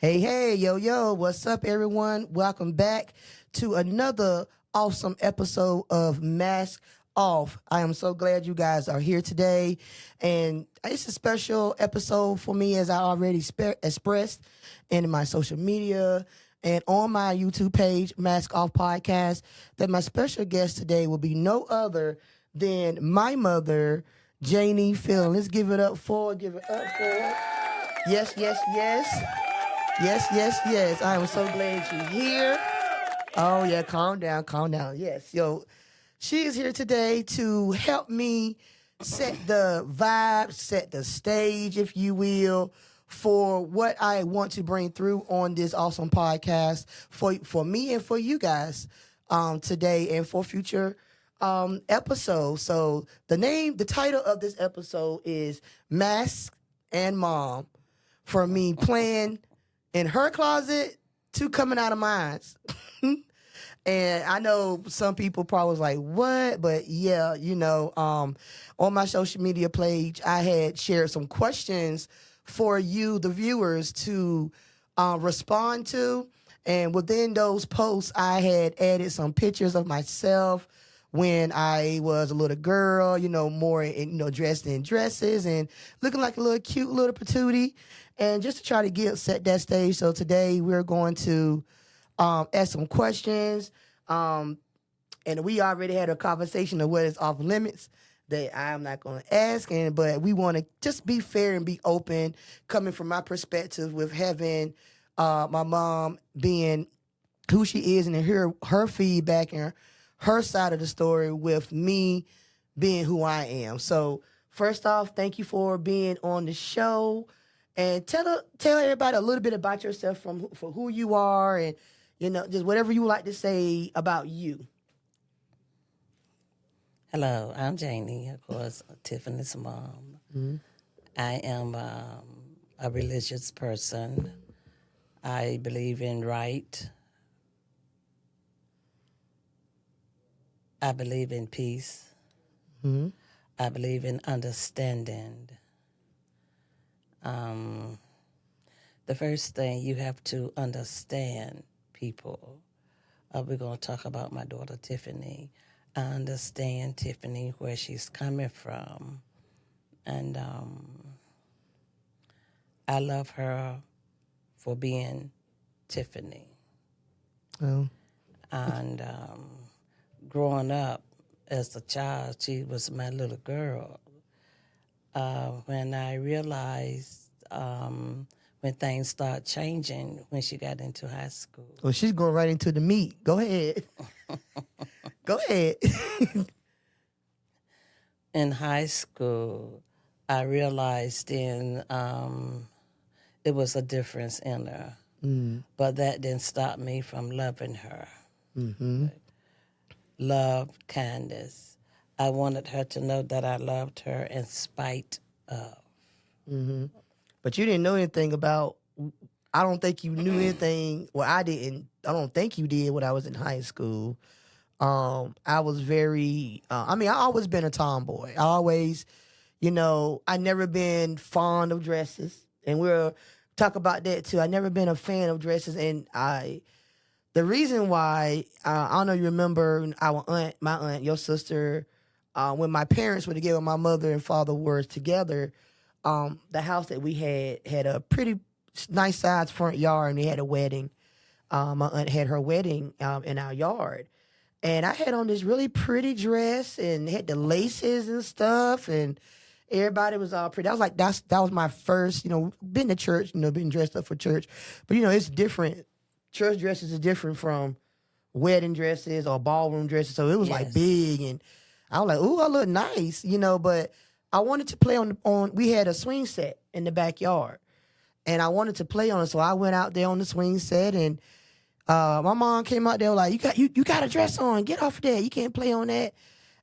Hey, hey, yo, yo, what's up, everyone? Welcome back to another awesome episode of Masc Off. I am so glad you guys are here today. And it's a special episode for me, as I already expressed in my social media and on my YouTube page, Masc Off Podcast, that my special guest today will be no other than my mother, Janie Phil. Let's give it up for. Yes, yes, yes. Yes, yes, yes. I am so glad you're here. Oh, yeah, calm down, calm down. Yes, yo, she is here today to help me set the vibe, set the stage, if you will, for what I want to bring through on this awesome podcast for me and for you guys today and for future episodes. So the title of this episode is Masc and Mom, for me playing in her closet to coming out of mine. And I know some people probably was like, what? But yeah, on my social media page, I had shared some questions for you, the viewers, to respond to. And within those posts, I had added some pictures of myself when I was a little girl, more, dressed in dresses and looking like a little cute little patootie. And just to try to set that stage. So today we're going to ask some questions. And we already had a conversation of what is off limits that I'm not going to ask. But we want to just be fair and be open, coming from my perspective with having my mom being who she is and hear her feedback and her side of the story with me being who I am. So first off, thank you for being on the show. And tell everybody a little bit about yourself for who you are and, just whatever you would like to say about you. Hello, I'm Janie, of course, Tiffany's mom. Mm-hmm. I am a religious person. I believe in right. I believe in peace. Mm-hmm. I believe in understanding. The first thing you have to understand, people, we're going to talk about my daughter Tiffany. I understand Tiffany, where she's coming from, and I love her for being Tiffany. Oh. And growing up as a child, she was my little girl. When I realized when things started changing when she got into high school. Well, she's going right into the meat. Go ahead. Go ahead. In high school, I realized then it was a difference in her. Mm. But that didn't stop me from loving her. Mm-hmm. Love, kindness. I wanted her to know that I loved her in spite of. Mm-hmm. But you didn't know anything about, I don't think you knew anything. Well, I didn't. I don't think you did when I was in high school. I was very, I always been a tomboy. I always, I never been fond of dresses. And we'll talk about that too. I never been a fan of dresses. And the reason why, I don't know, you remember my aunt, your sister, when my parents were together, my mother and father were together, the house that we had a pretty nice sized front yard, and we had a wedding. My aunt had her wedding in our yard. And I had on this really pretty dress and had the laces and stuff, and everybody was all pretty. I was like, that was my first, been to church, being dressed up for church. But, it's different. Church dresses is different from wedding dresses or ballroom dresses. So it was like big, and I was like, ooh, I look nice, but I wanted to play on, we had a swing set in the backyard, and I wanted to play on it. So I went out there on the swing set, and my mom came out there like, you got a dress on, get off of that, you can't play on that.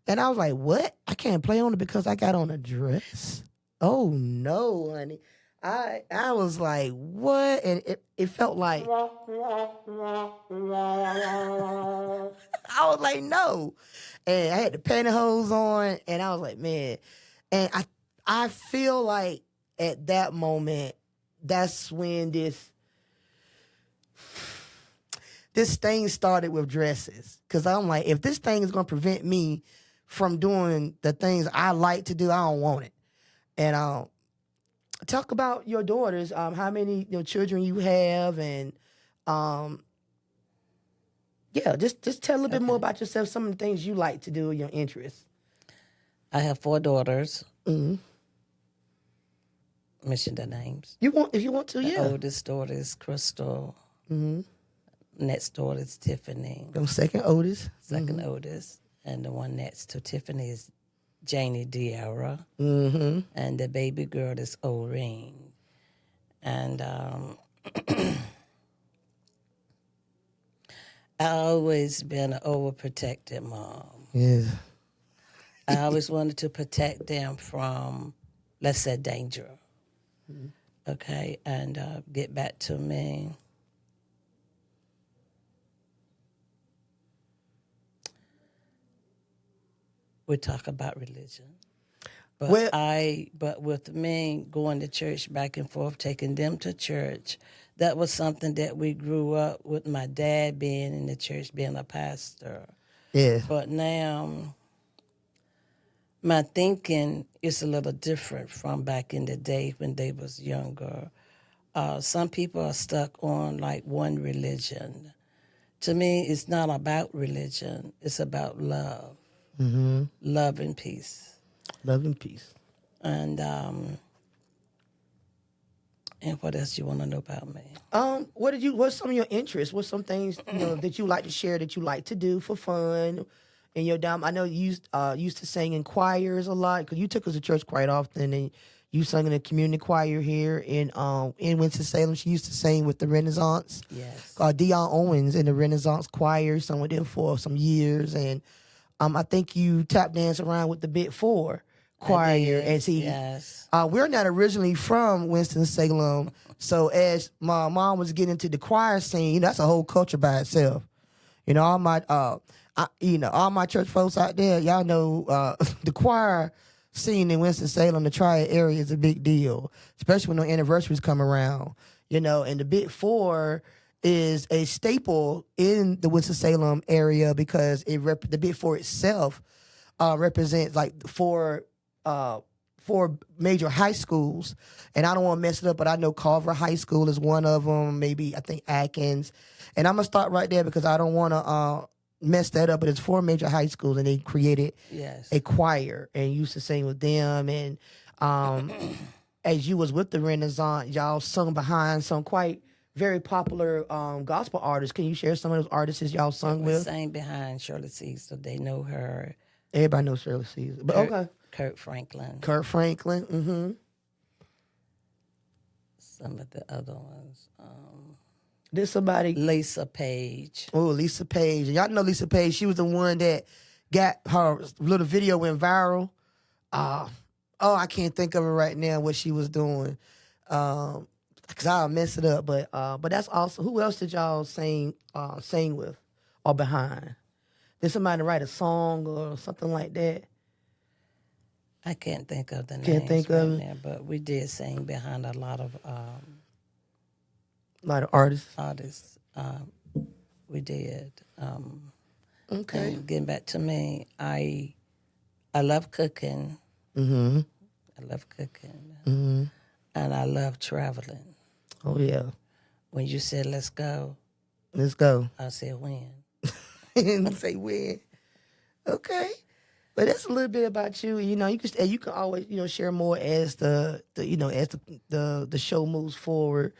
And I was like, what? I can't play on it because I got on a dress? Oh no, honey. I was like, what? And it felt like, I was like, no. And I had the pantyhose on, and I was like, man. And I feel like at that moment, that's when this this thing started with dresses. Because I'm like, if this thing is going to prevent me from doing the things I like to do, I don't want it. And talk about your daughters, how many children you have, and yeah, just tell a little bit more about yourself, some of the things you like to do, your interests. I have 4 daughters. Mm-hmm. Mention their names. If you want to, yeah. The oldest daughter is Crystal. Mm-hmm. Next daughter is Tiffany. Second oldest. Second oldest. And the one next to Tiffany is Janie Diarra. Mm-hmm. And the baby girl is Oreen. And I always been an overprotected mom. Yeah. I always wanted to protect them from, let's say, danger. Mm-hmm. Okay, and get back to me. We talk about religion. But with me going to church back and forth, taking them to church, that was something that we grew up with my dad being in the church, being a pastor. Yeah. But now my thinking is a little different from back in the day when they was younger. Some people are stuck on like one religion. To me, it's not about religion. It's about love. Mm-hmm. Love and peace. Love and peace. And what else you want to know about me? What's some of your interests? What's some things that you like to share, that you like to do for fun in your dom? I know you used to sing in choirs a lot, because you took us to church quite often, and you sung in a community choir here in Winston-Salem. She used to sing with the Renaissance. Yes. Dion Owens in the Renaissance choir, sung with them for some years, and I think you tap dance around with the Big Four choir. And see, yes. We're not originally from Winston-Salem, so as my mom was getting into the choir scene, that's a whole culture by itself. All my church folks out there, y'all know the choir scene in Winston-Salem, the Triad area, is a big deal, especially when the anniversaries come around. And the Big Four is a staple in the Winston-Salem area, because the Big Four itself represents like four major high schools. And I don't want to mess it up, but I know Culver High School is one of them, maybe I think Atkins. And I'm going to start right there because I don't want to mess that up, but it's 4 major high schools, and they created a choir and used to sing with them. And as you was with the Renaissance, y'all sung behind some quite very popular gospel artists. Can you share some of those artists y'all sung with? Sang behind Shirley Caesar. They know her. Everybody knows Shirley Caesar. But Kurt Franklin. Mm-hmm. Some of the other ones. There's somebody. Lisa Page. Oh, Lisa Page. Y'all know Lisa Page. She was the one that got her little video went viral. I can't think of it right now, what she was doing. Because I'll mess it up. But that's awesome. Who else did y'all sing with or behind? Did somebody write a song or something like that? I can't think of the names. Can't think of it. Now, but we did sing behind a lot of artists. We did. Okay. And getting back to me, I love cooking. Mm-hmm. I love cooking. Mm-hmm. And I love traveling. Oh, yeah. When you said, let's go. I said, when? And say when. Okay. But that's a little bit about you. You can always, share more as the show moves forward.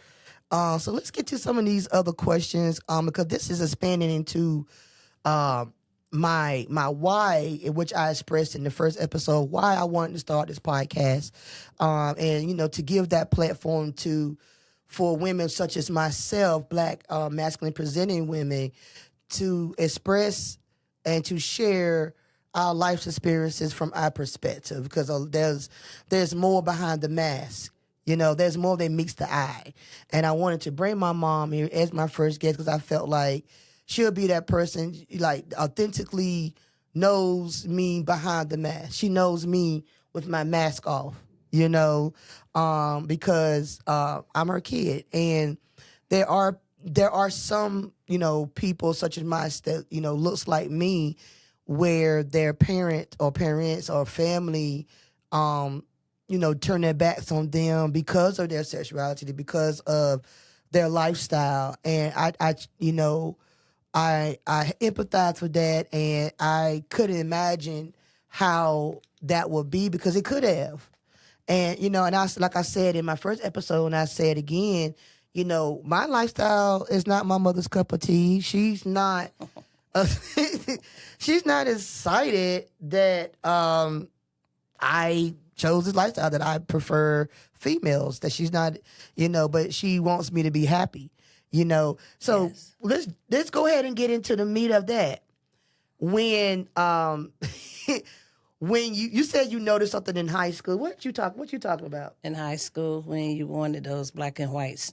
So let's get to some of these other questions, because this is expanding into my why, in which I expressed in the first episode, why I wanted to start this podcast, and to give that platform for women such as myself, Black masculine presenting women, to express and to share our life's experiences from our perspective, because there's more behind the mask. There's more than meets the eye. And I wanted to bring my mom here as my first guest because I felt like she'll be that person, like, authentically knows me behind the mask. She knows me with my mask off, because I'm her kid. And there are there are some, people such as mine that, looks like me, where their parents or family, turn their backs on them because of their sexuality, because of their lifestyle. And I empathize with that, and I couldn't imagine how that would be, because it could have. And, and like I said in my first episode, and I say it again, my lifestyle is not my mother's cup of tea. She's not, she's not excited that I chose this lifestyle, that I prefer females, that she's not, but she wants me to be happy, So Yes. let's go ahead and get into the meat of that. When when you said you noticed something in high school, what you talking about? In high school, when you wanted those black and white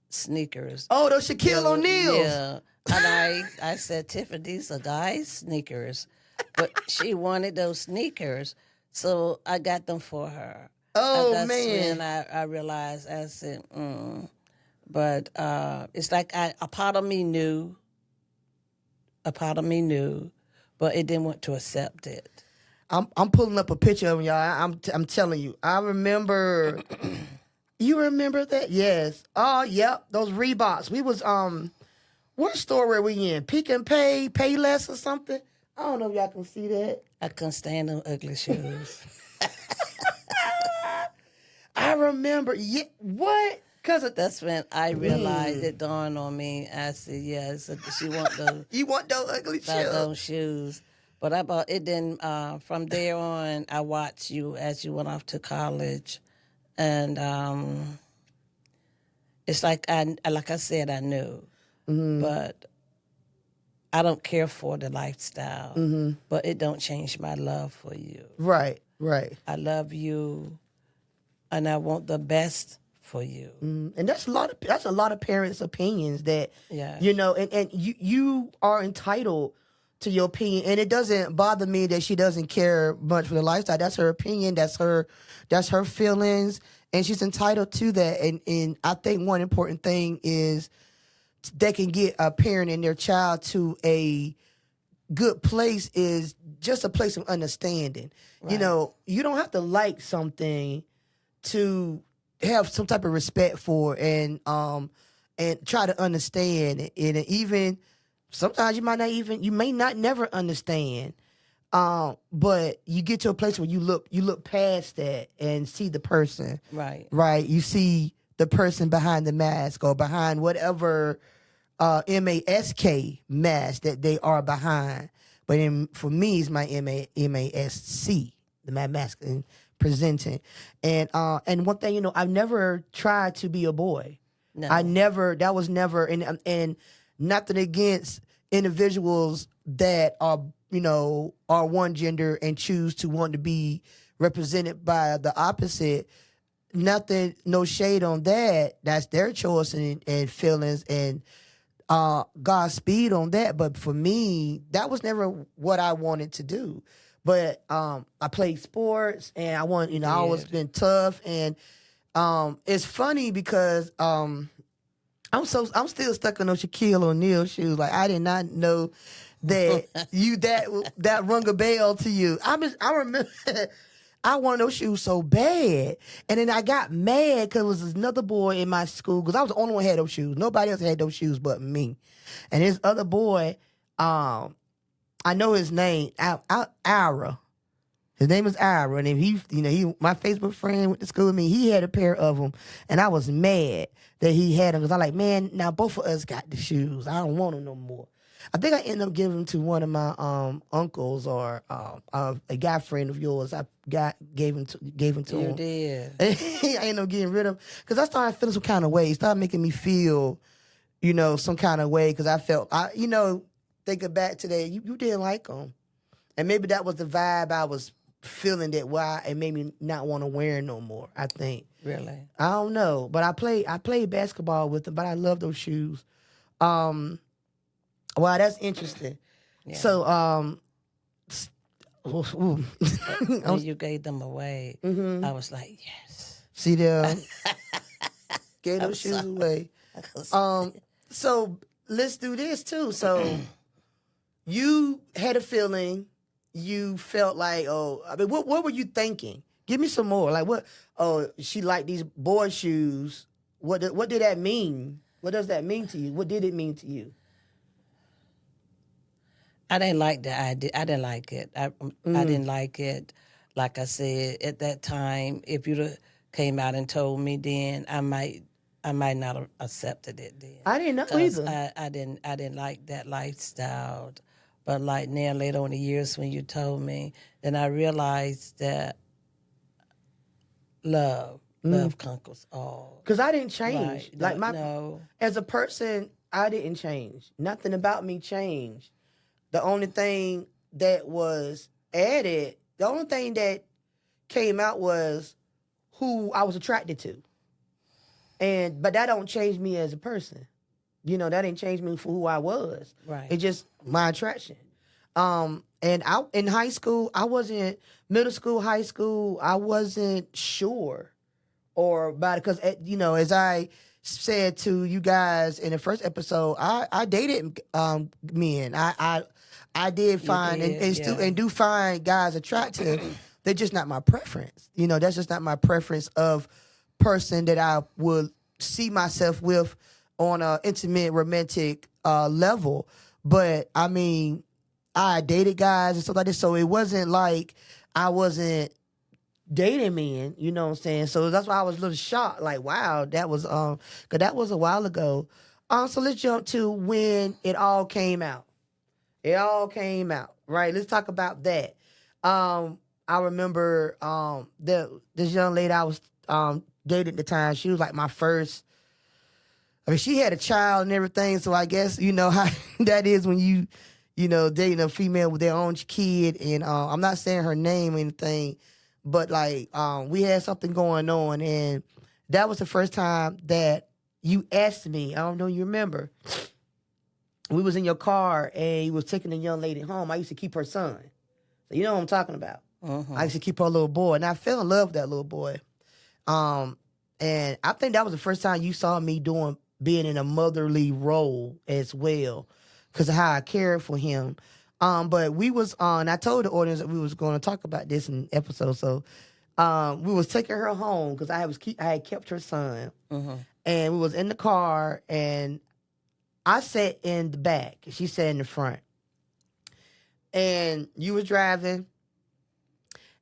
sneakers. Oh, those Shaquille O'Neals. Yeah. And I said, Tiffany, these are guys' sneakers. But she wanted those sneakers, so I got them for her. Oh, and that's man. when I realized, I said, But it's like a part of me knew, but it didn't want to accept it. I'm pulling up a picture of them, y'all. I'm telling you. I remember. You remember that? Yes. Oh, yep. Those Reeboks. We was what store were we in? Pick and Pay, Payless or something. I don't know if y'all can see that. I couldn't stand them ugly shoes. I remember. Yeah, what? Cause That's when I realized it dawned on me. I said, yes, she want those. You want those ugly shoes? Those shoes. But I bought it. Then from there on, I watched you as you went off to college, and it's like I said, I knew, but I don't care for the lifestyle. But it don't change my love for you. Right. I love you, and I want the best for you. And that's a lot of parents' opinions that Yeah. and you are entitled to your opinion, and it doesn't bother me that she doesn't care much for the lifestyle. That's her opinion. That's her feelings, and she's entitled to that. And I think one important thing is they can get a parent and their child to a good place, is just a place of understanding. Right. You don't have to like something to have some type of respect for, and try to understand it. And even sometimes you may not never understand, but you get to a place where you look past that and see the person. Right. You see the person behind the mask, or behind whatever mask that they are behind. But for me, it's my mask, the mask and presenting. And one thing, I've never tried to be a boy. No. That was never, and nothing against individuals that are one gender and choose to want to be represented by the opposite. Nothing, no shade on that. That's their choice and feelings, and Godspeed on that. But for me, that was never what I wanted to do. But I played sports, and I always been tough. And it's funny because I'm still stuck on those Shaquille O'Neal shoes. Like, I did not know that that rung a bell to you. I remember I wanted those shoes so bad, and then I got mad because there was another boy in my school, because I was the only one who had those shoes. Nobody else had those shoes but me. And this other boy, I know his name, Ira. His name is Ira, and he my Facebook friend went to school with me. He had a pair of them, and I was mad that he had them, because I'm like, man, now both of us got the shoes. I don't want them no more. I think I ended up giving them to one of my uncles, or a guy friend of yours. I gave him to You him. did. I ended up getting rid of them because I started feeling some kind of way. It started making me feel, some kind of way, because I felt, thinking back today, you didn't like them, and maybe that was the vibe I was feeling, that why it made me not want to wear no more. I think. Really? I don't know, but I played basketball with them, but I love those shoes. Wow, that's interesting. Yeah. So, When you gave them away, I was like, yes. see them, gave those I'm shoes sorry. away. So let's do this too. So you had a feeling, you felt like, oh, I mean, what were you thinking? Give me some more. Like what? Oh, she liked these boy shoes. What did that mean? What does that mean to you? What did it mean to you? I didn't like the idea. I didn't like it. I didn't like it. Like I said, at that time, if you'd came out and told me then, I might not have accepted it then. I didn't know either. I didn't like that lifestyle. But like now, later on in the years when you told me, then I realized that love conquers all. Because I didn't change. Right. Like no. As a person, I didn't change. Nothing about me changed. The only thing that was added, the only thing that came out was who I was attracted to. But that don't change me as a person. You know, that didn't change me for who I was. Right. It's just my attraction. And in high school, middle school, high school, I wasn't sure or about it. Because, you know, as I said to you guys in the first episode, I dated men. I did find and do find guys attractive. They're just not my preference. You know, that's just not my preference of person that I would see myself with on an intimate, romantic level. But I mean, I dated guys and stuff like this, so it wasn't like I wasn't dating men. You know what I'm saying? So that's why I was a little shocked. Like, wow, that was because that was a while ago. So let's jump to when it all came out. It all came out, right? Let's talk about that. I remember this young lady I was dating at the time. She was like my first. I mean, she had a child and everything, so I guess you know how that is when you know, dating a female with their own kid. And I'm not saying her name or anything, but like we had something going on, and that was the first time that you asked me. I don't know, you remember? We was in your car and you was taking a young lady home. I used to keep her son. So you know what I'm talking about. Uh-huh. I used to keep her little boy, and I fell in love with that little boy. And I think that was the first time you saw me being in a motherly role as well, because of how I cared for him. But we was on. I told the audience that we was going to talk about this in the episode. So we was taking her home because I had kept her son, and we was in the car, and I sat in the back. She sat in the front, and you was driving,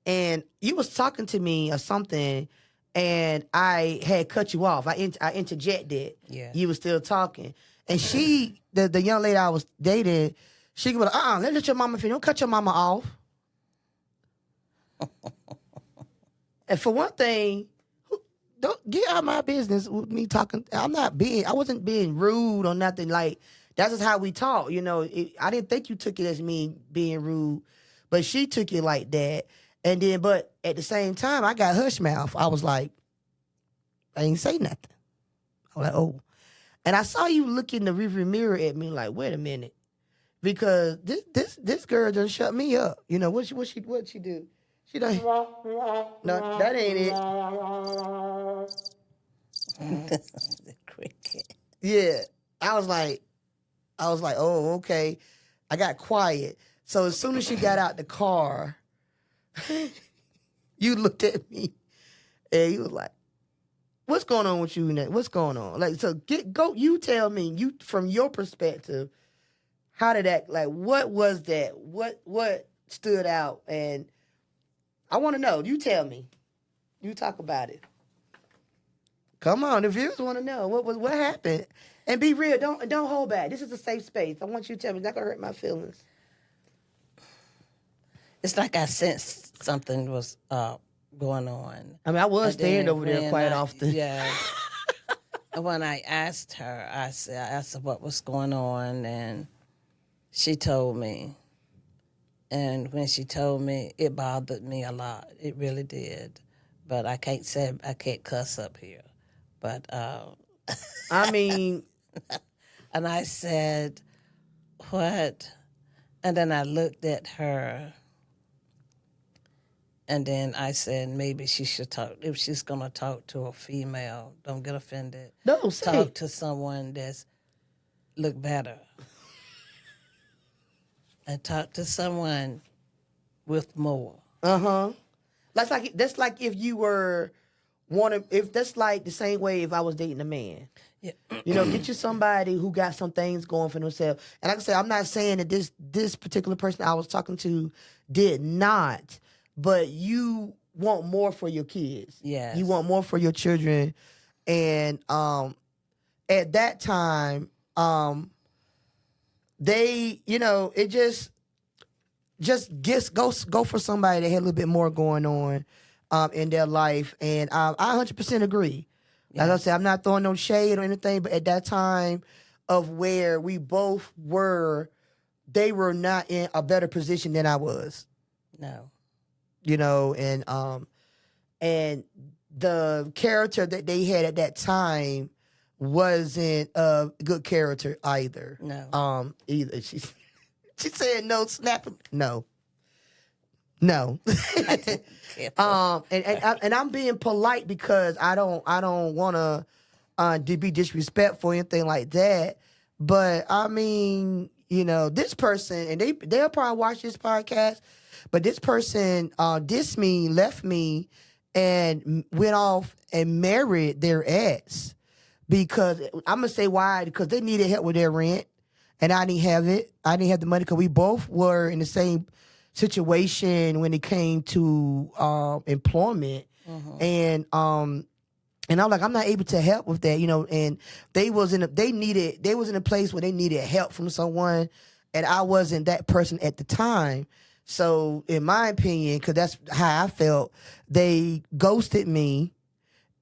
and you was talking to me or something, and I had cut you off. I interjected. Yeah. You was still talking. And she, the young lady I was dating, she was like, let your mama finish. Don't cut your mama off. And for one thing, don't get out of my business with me talking. I wasn't being rude or nothing. Like, that's just how we talk. You know, I didn't think you took it as me being rude, but she took it like that. And then, but at the same time, I got hush mouth. I was like, I ain't say nothing. I was like, oh. And I saw you look in the rearview mirror at me like, wait a minute. Because this girl done shut me up. You know, what she do? She done, no, that ain't it. The cricket. Yeah. I was like, oh, okay. I got quiet. So as soon as she got out the car, you looked at me and you was like, what's going on with you, Nate? What's going on? Like, so you tell me, you from your perspective, how did that, like, what was that? What stood out? And I want to know. You tell me. You talk about it. Come on, the viewers want to know what happened. And be real. Don't hold back. This is a safe space. I want you to tell me. It's not gonna hurt my feelings. It's like I sensed something was going on. I mean, I was staying over there quite often. Yeah. And when I asked her, I asked her what was going on, and she told me. And when she told me, it bothered me a lot. It really did. But I can't cuss up here. But I mean, and I said, what? And then I looked at her. And then I said, maybe she should talk. If she's going to talk to a female, don't get offended. No, say talk to someone that's look better and talk to someone with more. That's like if you were if that's like the same way if I was dating a man. Yeah. Get you somebody who got some things going for themselves. And like I said, I'm not saying that this particular person I was talking to did not, but you want more for your kids. Yes. You want more for your children. And at that time, they, it just go for somebody that had a little bit more going on in their life. And I 100% agree. Like I said, I'm not throwing no shade or anything, but at that time of where we both were, they were not in a better position than I was. No. And the character that they had at that time wasn't a good character either. No. Either. She said no, snapping. No. And I'm being polite because I don't want to be disrespectful or anything like that. But I mean, this person, and they'll probably watch this podcast, but this person dissed me, left me, and went off and married their ex because I'm gonna say why, because they needed help with their rent, and I didn't have it. I didn't have the money because we both were in the same situation when it came to employment. And I'm like, I'm not able to help with that, and they was in a place where they needed help from someone, and I wasn't that person at the time. So in my opinion, because that's how I felt, they ghosted me,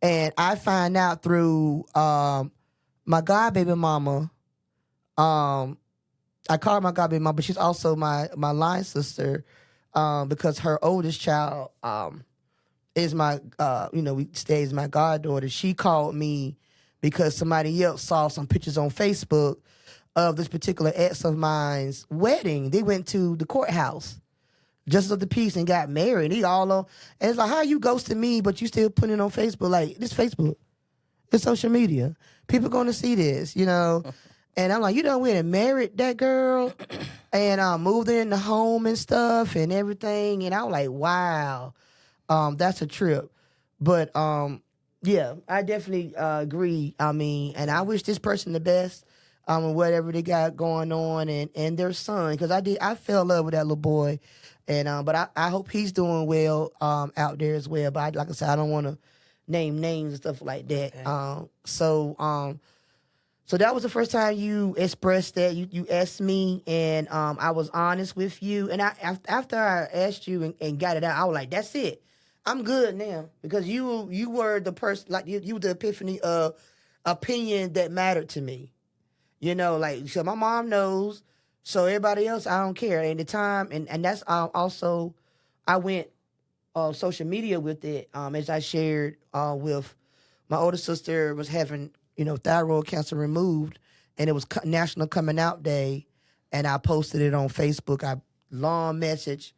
and I find out through my godbaby mama. I call her my godbaby mama, but she's also my line sister, because her oldest child is my stays my goddaughter. She called me because somebody else saw some pictures on Facebook of this particular ex of mine's wedding. They went to the courthouse, Justice of the Peace, and got married. He all on, and it's like, how you ghosting me, but you still putting it on Facebook? Like, this Facebook, it's social media. People going to see this, And I'm like, you went and married that girl and moved in the home and stuff and everything. And I was like, wow, that's a trip. But yeah, I definitely agree. I mean, and I wish this person the best whatever they got going on and their son, because I fell in love with that little boy. And but I hope he's doing well out there as well. But like I said, I don't want to name names and stuff like that. Okay. So that was the first time you expressed that. You asked me, and I was honest with you. And after I asked you and got it out, I was like, that's it. I'm good now. Because you were the person, like you were the epiphany of opinion that mattered to me. So my mom knows. So everybody else, I don't care. And the time, and that's also, I went on social media with it, as I shared with my older sister was having, thyroid cancer removed, and it was National Coming Out Day, and I posted it on Facebook. Long message,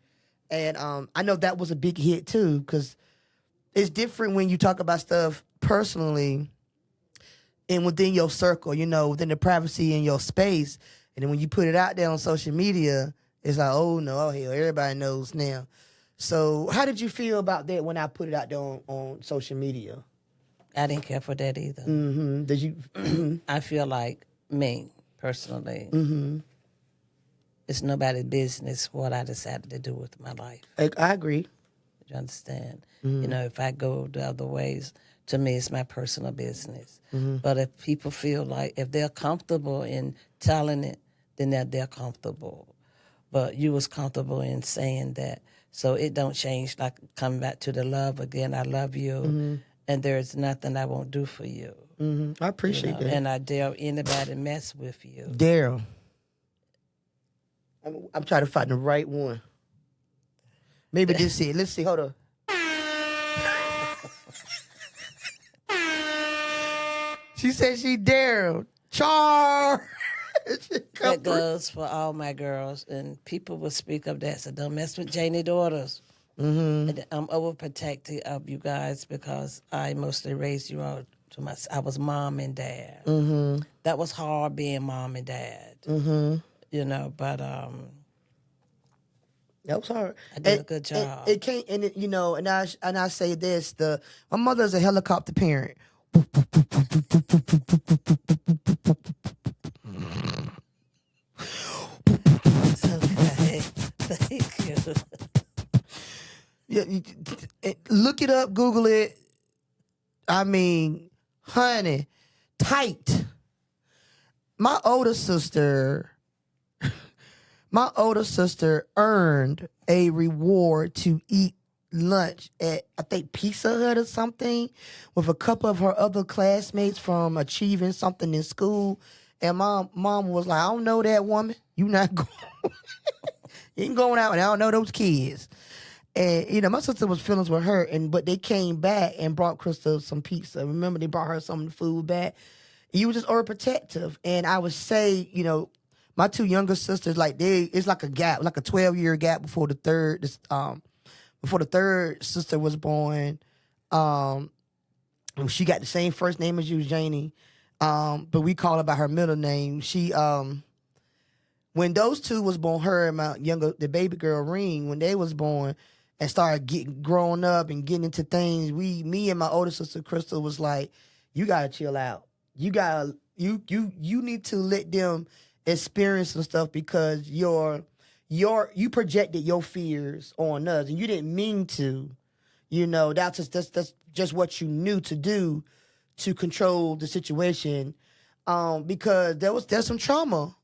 and I know that was a big hit too, because it's different when you talk about stuff personally and within your circle, within the privacy in your space. And then when you put it out there on social media, it's like, oh no, oh hell, everybody knows now. So how did you feel about that when I put it out there on social media? I didn't care for that either. Mm-hmm. Did you? I feel like, me, personally, it's nobody's business what I decided to do with my life. I agree. You understand? If I go the other ways, to me, it's my personal business. But if people feel like, if they're comfortable in telling it, then they're comfortable. But you was comfortable in saying that. So it don't change, like coming back to the love again. I love you, and there's nothing I won't do for you. I appreciate that. And I dare anybody mess with you. Dare. I'm trying to find the right one. Maybe this is it. Let's see. Hold on. She said she dare. Char. That goes for all my girls, and people will speak of that. So don't mess with Janie daughters. And I'm overprotective of you guys because I mostly raised you all I was mom and dad. That was hard being mom and dad. You know, but that was hard. I did a good job. It can't, and it, and I say this: my mother's a helicopter parent. Okay. Thank you. Yeah, look it up, Google it. I mean, honey, tight. My older sister earned a reward to eat lunch at, I think, Pizza Hut or something with a couple of her other classmates from achieving something in school. And my mom was like, I don't know that woman. You not going. You ain't going out, and I don't know those kids. And, my sister was feelings with her, but they came back and brought Krista some pizza. Remember, they brought her some food back. You was just overprotective. And I would say, my two younger sisters, it's like a gap, like a 12-year gap before the third sister was born. She got the same first name as you, Janie. But we call her by her middle name. She, when those two was born, her and the baby girl Ring, when they was born and started growing up and getting into things, me and my older sister Crystal was like, you gotta chill out. You need to let them experience some stuff because you projected your fears on us and you didn't mean to. That's just what you knew to do to control the situation. Because there's some trauma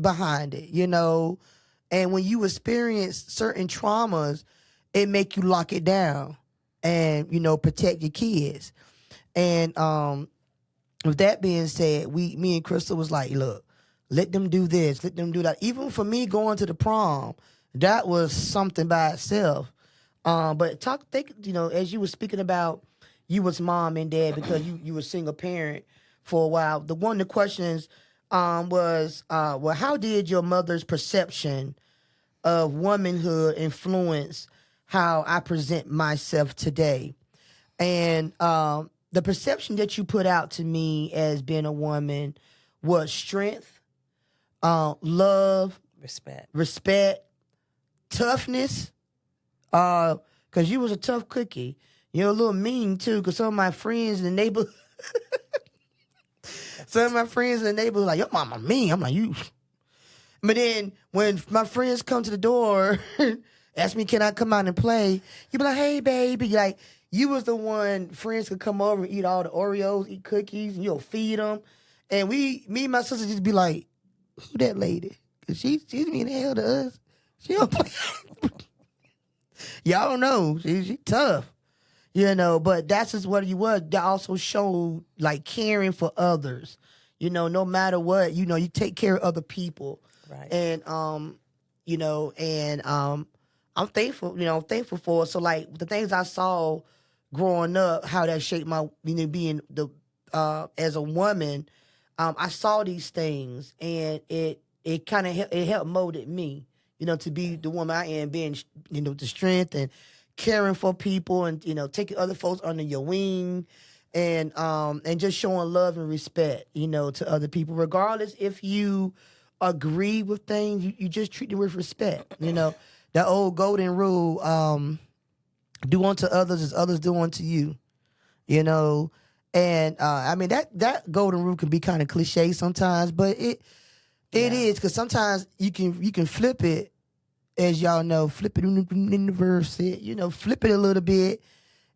behind it, and when you experience certain traumas, it make you lock it down and, protect your kids. And with that being said, me and Crystal was like, look, let them do this, let them do that. Even for me going to the prom, that was something by itself. But as you were speaking about, you was mom and dad because you were single parent for a while. One of the questions was, how did your mother's perception of womanhood influence how I present myself today? And the perception that you put out to me as being a woman was strength, love, respect, toughness, because you was a tough cookie. You're a little mean too, because some of my friends in the neighborhood were like, your mama mean. I'm like, you. But then when my friends come to the door, ask me, can I come out and play? You be like, hey, baby. Like, you was the one friends could come over and eat all the Oreos, eat cookies, and you'll feed them. And me and my sister just be like, who that lady? Because she's mean hell to us. She don't play. Y'all don't know. She tough. But that's just what you was. That also showed like caring for others. No matter what, you take care of other people. Right. And I'm thankful for it. So like the things I saw growing up, how that shaped my being as a woman, I saw these things and it kind of it helped molded me, to be the woman I am, being the strength and caring for people and taking other folks under your wing and just showing love and respect to other people, regardless if you agree with things. You just treat them with respect. That old golden rule, do unto others as others do unto you. And I mean that golden rule can be kind of cliche sometimes, but it is, because sometimes you can flip it. As y'all know, flip it in the verse, flip it a little bit,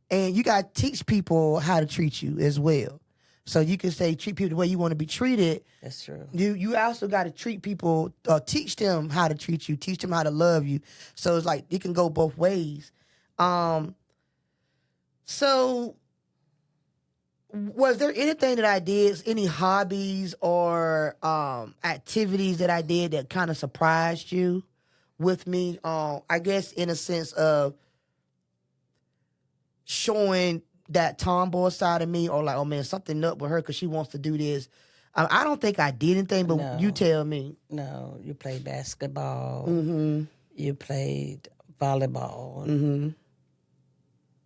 and you got to teach people how to treat you as well. So you can say treat people the way you want to be treated. That's true. You also got to treat people, teach them how to treat you, teach them how to love you. So it's like it can go both ways. So was there anything that I did, any hobbies or activities that I did that kind of surprised you with me? I guess in a sense of showing that tomboy side of me, or like, oh man, something up with her because she wants to do this. I don't think I did anything, but No. you tell me. No, you played basketball. Mm-hmm. You played volleyball. Mm-hmm.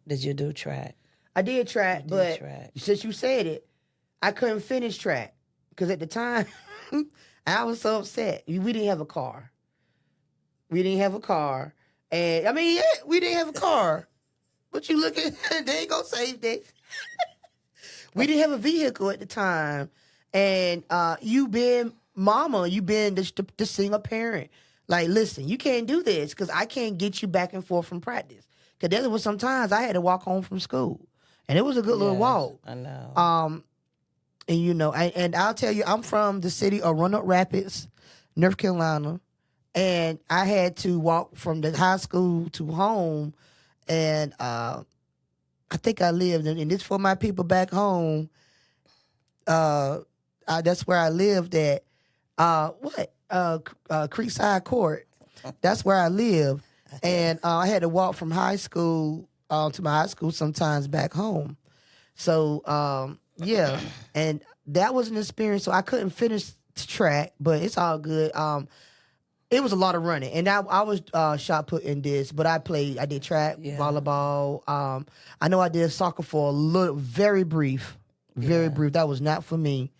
Did you do track? I did track, but since you said it, I couldn't finish track because at the time I was so upset. We didn't have a car. We didn't have a car. And I mean, yeah, we didn't have a car. But you look at they ain't gonna save this. We didn't have a vehicle at the time. And you being mama, you being the single parent. Like, listen, you can't do this because I can't get you back and forth from practice. Because there was sometimes I had to walk home from school. And it was a good little walk. I know. And you know, and I'll tell you, I'm from the city of Roanoke Rapids, North Carolina. And I had to walk from the high school to home. And I think I lived, and this for my people back home. That's where I lived at. Creekside Court. That's where I lived, and I had to walk from high school to my high school sometimes back home. So yeah, and that was an experience. So I couldn't finish track, but it's all good. It was a lot of running, and I was shot put in this, but I did track, volleyball. I know I did soccer for a little, very brief. That was not for me.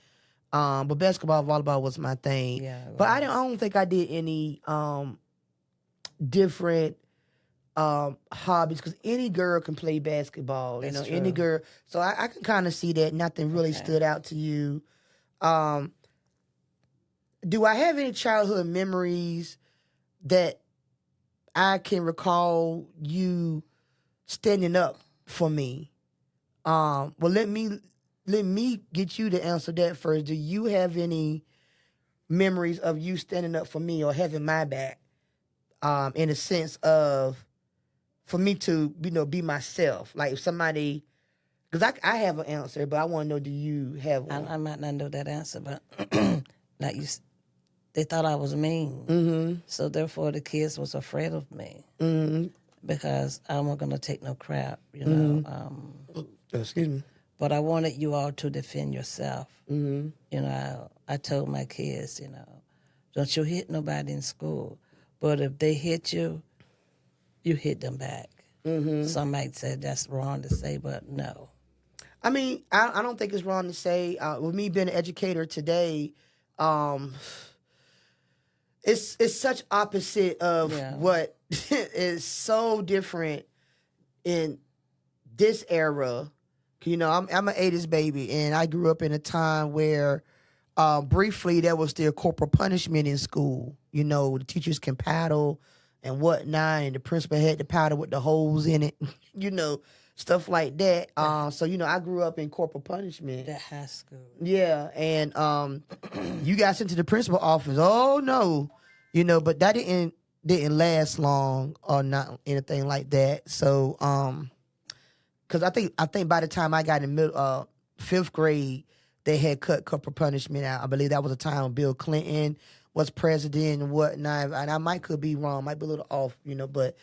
But basketball, volleyball was my thing. Yeah, but I don't think I did any different hobbies because any girl can play basketball. That's true. Any girl. So I can kind of see that nothing really stood out to you. Do I have any childhood memories that I can recall you standing up for me? Well, let me get you to answer that first. Do you have any memories of you standing up for me or having my back? In a sense of for me to be myself. Like if somebody, because I have an answer, but I want to know, do you have one? I might not know that answer, but like they thought I was mean. Mm-hmm. So therefore the kids was afraid of me. Mm-hmm. Because I wasn't going to take no crap, Excuse me. But I wanted you all to defend yourself. Mm-hmm. I told my kids, don't you hit nobody in school. But if they hit you, you hit them back. Mm-hmm. Some might say that's wrong to say, but no. I mean, I don't think it's wrong to say. With me being an educator today, it's such opposite of what is so different in this era. I'm an 80s baby, and I grew up in a time where briefly there was still corporal punishment in school. The teachers can paddle and whatnot, and the principal had the paddle with the holes in it, stuff like that. So, I grew up in corporal punishment. That high school. Yeah, and you got sent to the principal office. Oh, no. But that didn't last long or not anything like that. So, because I think by the time I got in fifth grade, they had cut corporal punishment out. I believe that was a time when Bill Clinton was president and whatnot. And I could be wrong, might be a little off, But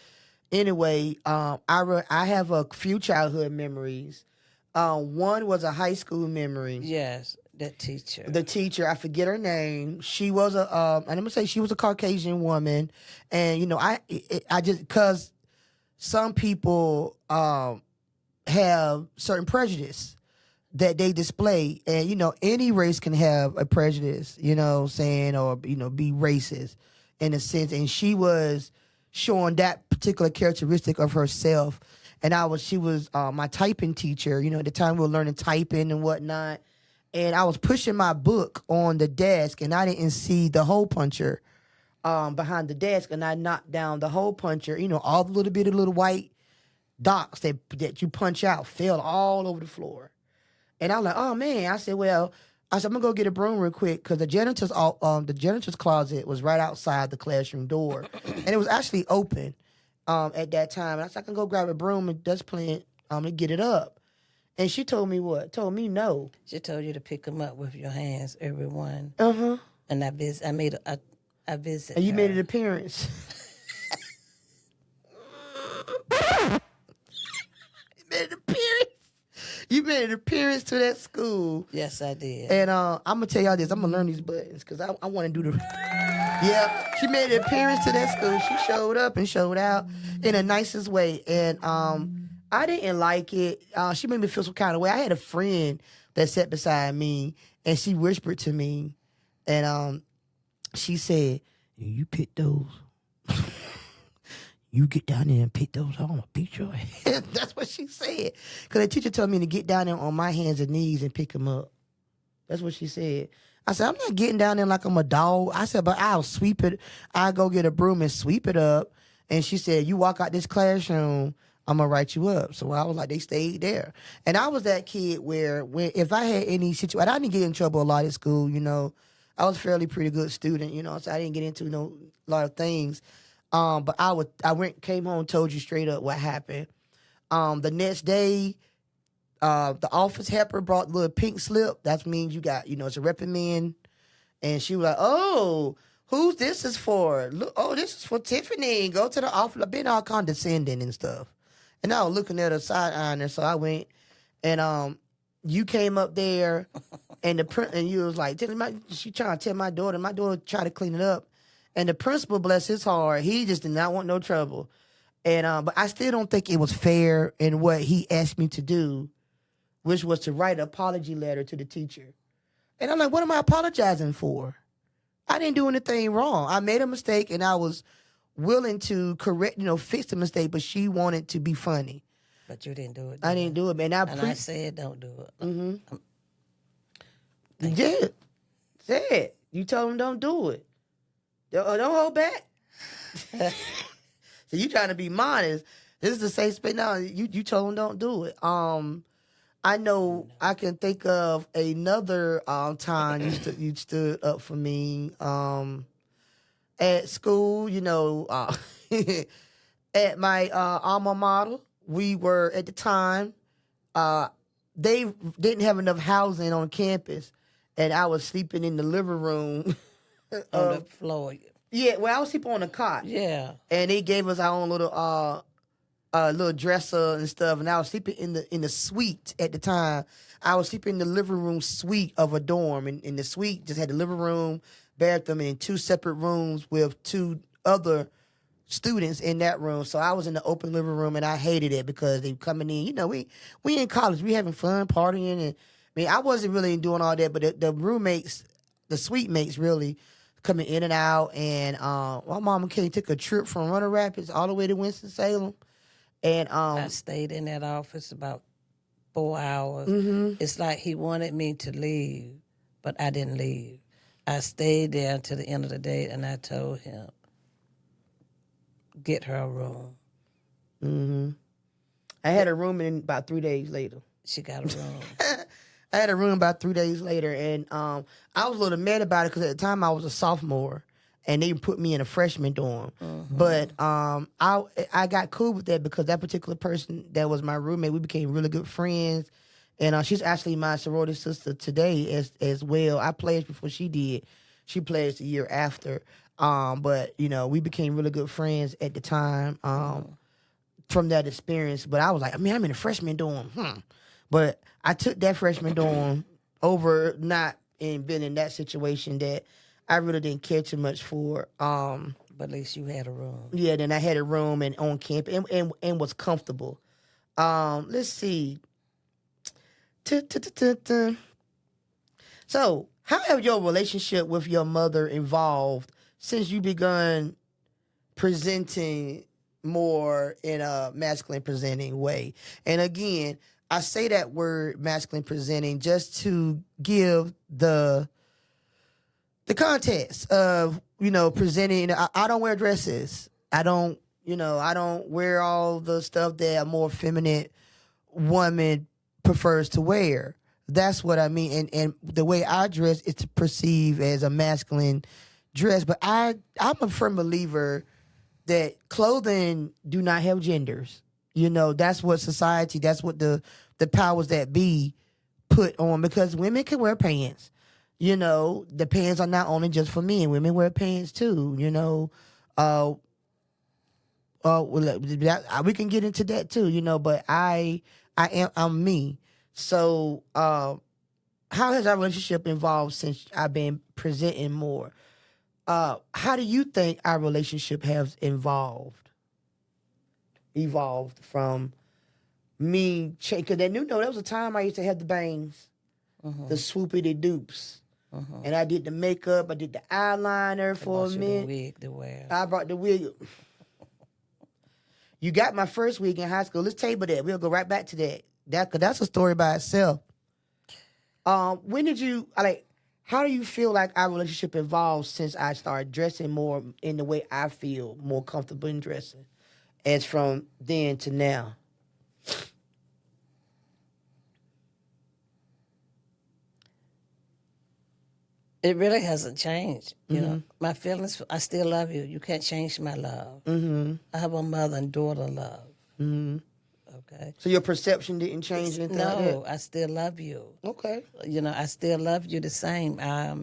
anyway, I have a few childhood memories. One was a high school memory. Yes, that teacher. The teacher, I forget her name. She was I'm gonna say she was a Caucasian woman, and I just because some people have certain prejudice that they display, and any race can have a prejudice, saying, or be racist in a sense, and she was showing that particular characteristic of herself. And she was my typing teacher. At the time we were learning typing and whatnot. And I was pushing my book on the desk, and I didn't see the hole puncher behind the desk, and I knocked down the hole puncher. All the little white dots that you punch out fell all over the floor. And I was like, oh man. I said, I'm gonna go get a broom real quick because the janitor's closet was right outside the classroom door, and it was actually open at that time. And I said, I can go grab a broom and dust plant and get it up. And she told me what? Told me no. She told you to pick them up with your hands, everyone. Uh-huh. And I visit. I visit. And you her. made an appearance. You made an appearance to that school. Yes, I did. And I'm going to tell y'all this. I'm going to learn these buttons because I want to do the... Yeah, she made an appearance to that school. She showed up and showed out in the nicest way. And I didn't like it. She made me feel some kind of way. I had a friend that sat beside me, and she whispered to me, and she said, "You pick those. You get down there and pick those. I'm gonna beat your head." That's what she said. Because the teacher told me to get down there on my hands and knees and pick them up. That's what she said. I said, I'm not getting down there like I'm a dog. I said, but I'll sweep it. I'll go get a broom and sweep it up. And she said, you walk out this classroom, I'm going to write you up. So I was like, they stayed there. And I was that kid where if I had any situation, I didn't get in trouble a lot at school, you know. I was a fairly pretty good student, you know, so I didn't get into a lot of things. But came home, told you straight up what happened. The next day, the office helper brought a little pink slip. That means you got, it's a reprimand. And she was like, oh, who's this is for? Look, oh, this is for Tiffany. Go to the office. I've been all condescending and stuff. And I was looking at her side-eyeing her, so I went. And you came up there, and you was like, she trying to tell my daughter. My daughter tried to clean it up. And the principal, bless his heart, he just did not want no trouble. And but I still don't think it was fair in what he asked me to do, which was to write an apology letter to the teacher. And I'm like, what am I apologizing for? I didn't do anything wrong. I made a mistake, and I was willing to correct, fix the mistake, but she wanted to be funny. But you didn't do it. I didn't do it, man. I said don't do it. Mm-hmm. You did. Said. You told him don't do it. Don't hold back. So you trying to be modest. This is the safe space. No, you told him don't do it. I know I can think of another time you stood up for me at school. At my alma mater, we were at the time. They didn't have enough housing on campus, and I was sleeping in the living room on the floor. Yeah, well, I was sleeping on a cot. Yeah, and they gave us our own little dresser and stuff, and I was sleeping in the suite at the time. I was sleeping in the living room suite of a dorm, and the suite just had the living room, bathroom, and 2 separate rooms with 2 other students in that room. So I was in the open living room, and I hated it because they coming in. We in college, we having fun, partying, and I wasn't really doing all that, but the roommates, the suite mates, really coming in and out. And my mama took a trip from Runner Rapids all the way to Winston-Salem. And I stayed in that office about 4 hours. Mm-hmm. It's like he wanted me to leave, but I didn't leave. I stayed there until the end of the day, and I told him, get her a room. Mm-hmm. I had a room, and about 3 days later, she got a room. I had a room about 3 days later, and I was a little mad about it because at the time I was a sophomore, and they put me in a freshman dorm. Mm-hmm. But I got cool with that because that particular person that was my roommate, we became really good friends, and she's actually my sorority sister today as well. I pledged before she did. She pledged the year after. But we became really good friends at the time from that experience. But I was like, I'm in a freshman dorm. But I took that freshman dorm over not being in that situation that I really didn't care too much for. But at least you had a room. Yeah, then I had a room and on campus and was comfortable. Let's see. So, how have your relationship with your mother evolved since you begun presenting more in a masculine presenting way? And again, I say that word masculine presenting just to give the context of, presenting. I don't wear dresses. I don't wear all the stuff that a more feminine woman prefers to wear. That's what I mean. And the way I dress is perceived as a masculine dress. But I'm a firm believer that clothing do not have genders. That's what society, that's what the powers that be put on, because women can wear pants. The pants are not only just for men. Women wear pants too, we can get into that too, but I'm me. So, how has our relationship evolved since I've been presenting more? How do you think our relationship has evolved from me? Because there was a time I used to have the bangs. the swoopity dupes. And I did the makeup, I did the eyeliner for a minute. The wig to wear. I brought the wig. You got my first wig in high school. Let's table that. We'll go right back to that. Cause that's a story by itself. When did you how do you feel like our relationship evolved since I started dressing more in the way I feel more comfortable in dressing, as from then to now? It really hasn't changed. You know, my feelings, I still love you. You can't change my love. I have a mother and daughter love. Okay. So your perception didn't change anything like that? No, I still love you. Okay. You know, I still love you the same,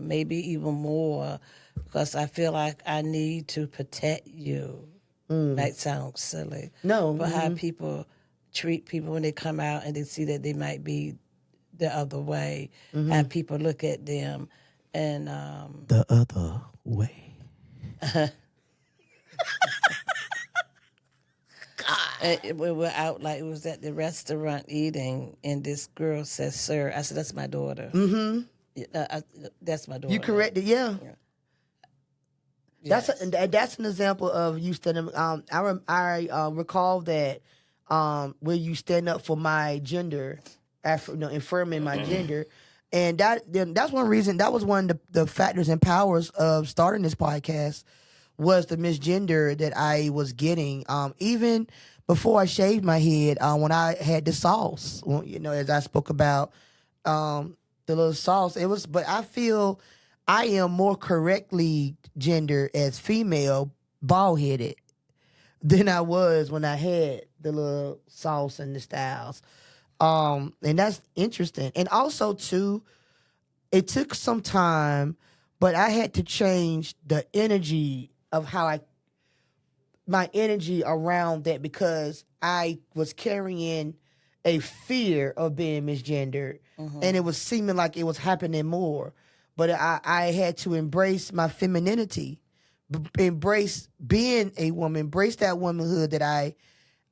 maybe even more, because I feel like I need to protect you. That sounds silly. No. But how people treat people when they come out and they see that they might be the other way, how people look at them. And the other way. And we were out, like, it was at the restaurant eating, and this girl says, "Sir," I said, "That's my daughter." That's my daughter. You corrected, yeah. Yes. That's an example of you standing. I recall that where you stand up for my gender, affirming my gender, and that's one reason. That was one of the factors and powers of starting this podcast, was the misgender that I was getting. Even before I shaved my head, when I had the sauce, as I spoke about the little sauce, it was. But I feel I am more correctly gendered as female, bald headed, than I was when I had the little sauce and the styles. And that's interesting. And also too, it took some time, but I had to change the energy of my energy around that, because I was carrying a fear of being misgendered, and it was seeming like it was happening more. But I had to embrace my femininity, embrace being a woman, embrace that womanhood that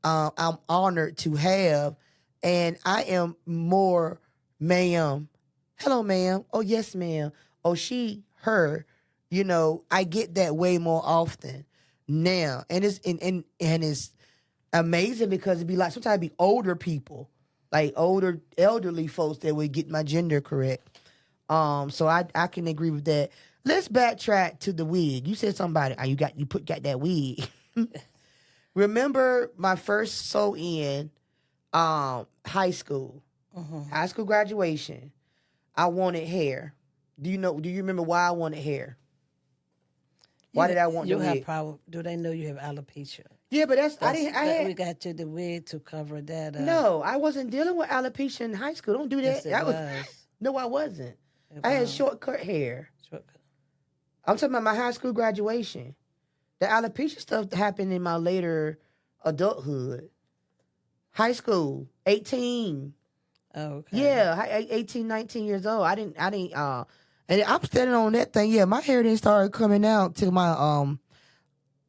I'm honored to have, and I am more ma'am. Hello, ma'am. Oh, yes, ma'am. Oh, she, her. I get that way more often now, and it's amazing, because it'd be like sometimes it'd be older people, like older elderly folks, that would get my gender correct. So I can agree with that. Let's backtrack to the wig. You said something about it. You got that wig. Remember my first sew in high school graduation. I wanted hair. Do you remember why I wanted hair? Why did I want the wig? Do they know you have alopecia? Yeah, but we got to the wig to cover that up. No, I wasn't dealing with alopecia in high school. Don't do that. Yes, No, I wasn't. I had shortcut hair. Shortcut. I'm talking about my high school graduation. The alopecia stuff happened in my later adulthood. High school, 18. Oh, okay. Yeah, 18, 19 years old. I didn't, and I'm standing on that thing. Yeah, my hair didn't start coming out till my,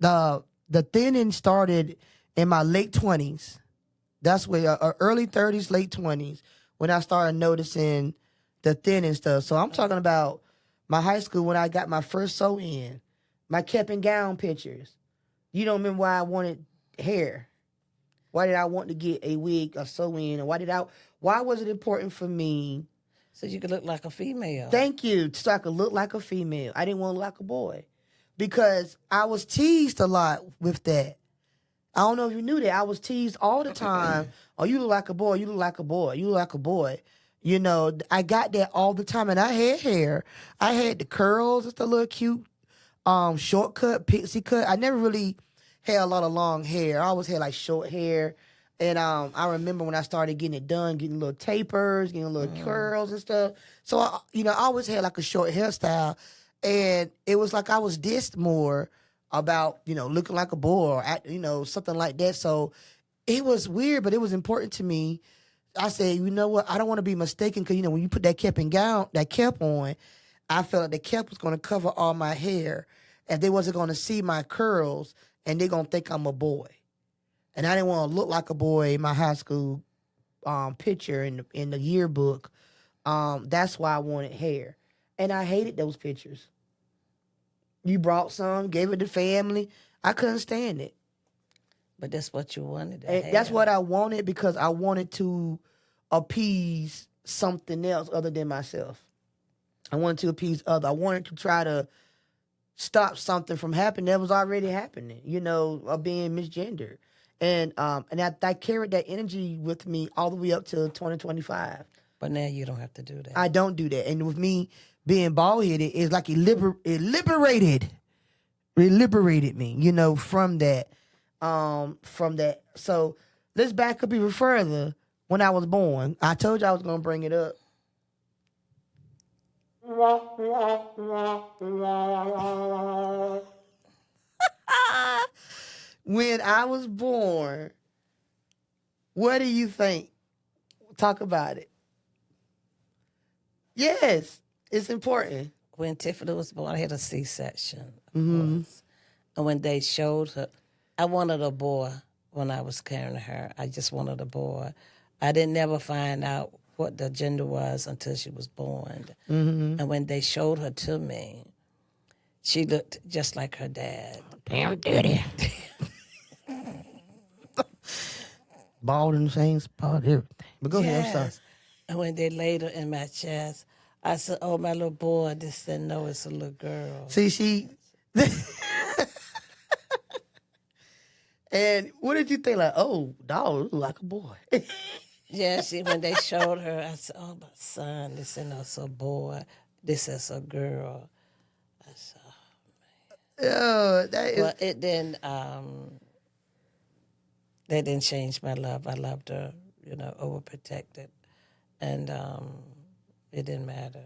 the thinning started in my late 20s. That's where, early 30s, late 20s, when I started noticing the thinning stuff. So I'm talking about my high school, when I got my first sew in, my cap and gown pictures. You don't remember why I wanted hair? Why did I want to get a wig, a sew in? And why was it important for me? So you could look like a female. Thank you. So I could look like a female. I didn't want to look like a boy, because I was teased a lot with that. I don't know if you knew that. I was teased all the time. Oh, you look like a boy. You look like a boy. You look like a boy. I got that all the time, and I had hair. I had the curls, just a little cute shortcut, pixie cut. I never really had a lot of long hair. I always had like short hair. And I remember when I started getting it done, getting little tapers, getting little curls and stuff. So, I always had like a short hairstyle. And it was like I was dissed more about, looking like a boy or, something like that. So it was weird, but it was important to me. I said, you know what? I don't want to be mistaken, because, when you put that cap on, I felt like the cap was going to cover all my hair, and they wasn't going to see my curls, and they're going to think I'm a boy. And I didn't want to look like a boy in my high school picture in the yearbook. That's why I wanted hair. And I hated those pictures. You brought some, gave it to family. I couldn't stand it. But that's what you wanted to And have. that's what I wanted because I wanted to appease something else other than myself. I wanted to appease others. I wanted to try to stop something from happening that was already happening, of being misgendered. And I carried that energy with me all the way up to 2025. But now you don't have to do that. I don't do that. And with me being bald-headed, it's like it liberated me, from that. So let's back up even further. When I was born, I told you I was going to bring it up. When I was born, what do you think? Talk about it. Yes, it's important. When Tiffany was born, I had a C-section, of course. And when they showed her, I wanted a boy when I was carrying her. I just wanted a boy. I didn't never find out what the gender was until she was born. And when they showed her to me, she looked just like her dad. Damn dirty. Bald in the same spot, everything. But go ahead, I'm sorry. And when they laid her in my chest, I said, "Oh, my little boy." They said, "No, it's a little girl." See, she... And what did you think? Like, oh, dog, look like a boy. Yeah, when they showed her, I said, "Oh, my son." They said, "No, it's a boy." This is a girl. I said, Oh, that is... well, it didn't. They didn't change my love. I loved her, overprotected, and it didn't matter.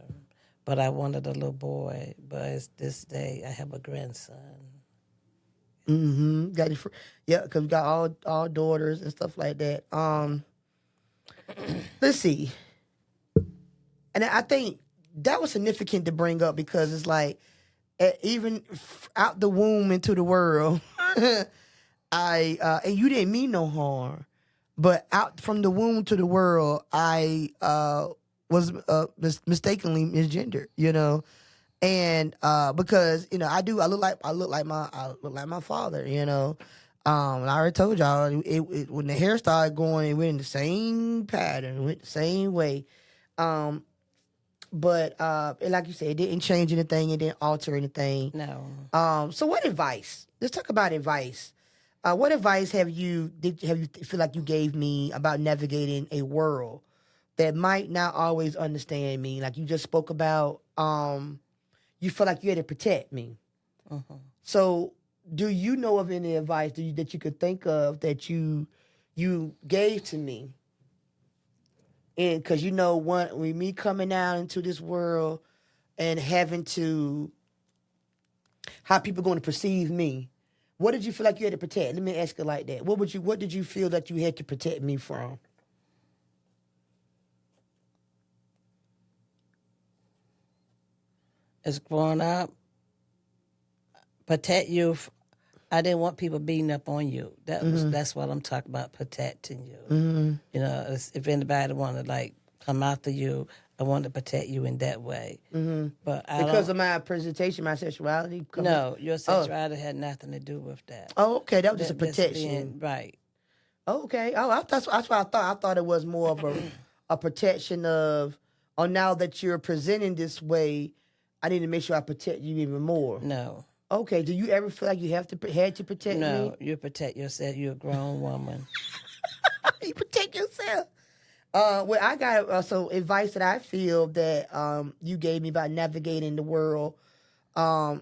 But I wanted a little boy. But it's this day, I have a grandson. Mm-hmm. Yeah, because we got all daughters and stuff like that. Let's see. And I think that was significant to bring up because it's like, even out the womb into the world, and you didn't mean no harm, but out from the womb to the world, I was mistakenly misgendered, and because I look like my father, and I already told y'all when the hair started going, it went in the same pattern, it went the same way, but like you said, it didn't change anything, it didn't alter anything. No. So what advice? Let's talk about advice. What advice have you feel like you gave me about navigating a world that might not always understand me? Like you just spoke about, you feel like you had to protect me. Mm-hmm. So, do you know of any advice that you could think of that you gave to me? And because when me coming out into this world and having to, how people going to perceive me. What did you feel like you had to protect? Let me ask it like that. What did you feel that you had to protect me from? As growing up, protect you. I didn't want people beating up on you. That's what I'm talking about, protecting you. Mm-hmm. If anybody wanted to come after you, I wanted to protect you in that way. Mm-hmm. But because of my presentation, my sexuality. No, your sexuality had nothing to do with that. Oh, okay, that was just a protection, right? Oh, okay. Oh, that's what I thought. I thought it was more of a protection of. Oh, now that you're presenting this way, I need to make sure I protect you even more. No. Okay. Do you ever feel like you had to protect me? No, you protect yourself. You're a grown woman. You protect yourself. Well, I got so advice that I feel that you gave me about navigating the world. I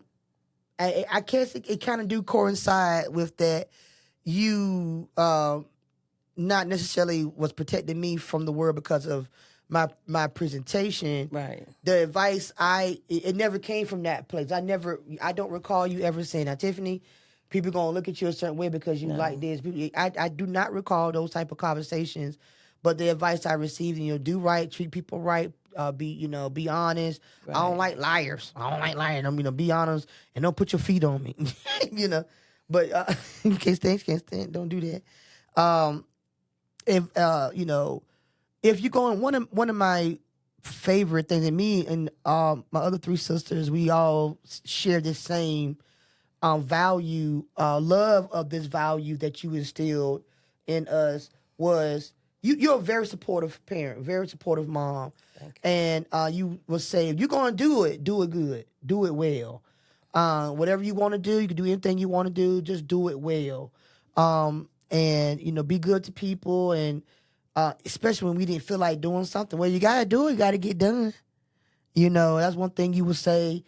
guess it kind of do coincide with that. You not necessarily was protecting me from the world because of my presentation. Right. The advice it never came from that place. I don't recall you ever saying, "Now, Tiffany, people gonna look at you a certain way because you like this." I do not recall those type of conversations. But the advice I received, do right, treat people right, be honest. Right. I don't like liars. Be honest and don't put your feet on me. But you can't stand, don't do that. If you're going, one of my favorite things. And me and my other three sisters, we all share the same value, love of this value that you instilled in us was you're a very supportive parent, very supportive mom. Thank you. And you will say, if you're going to do it good, do it well. Whatever you want to do, you can do anything you want to do, just do it well. And, be good to people. And especially when we didn't feel like doing something, well, you got to do it, you got to get done. That's one thing you would say.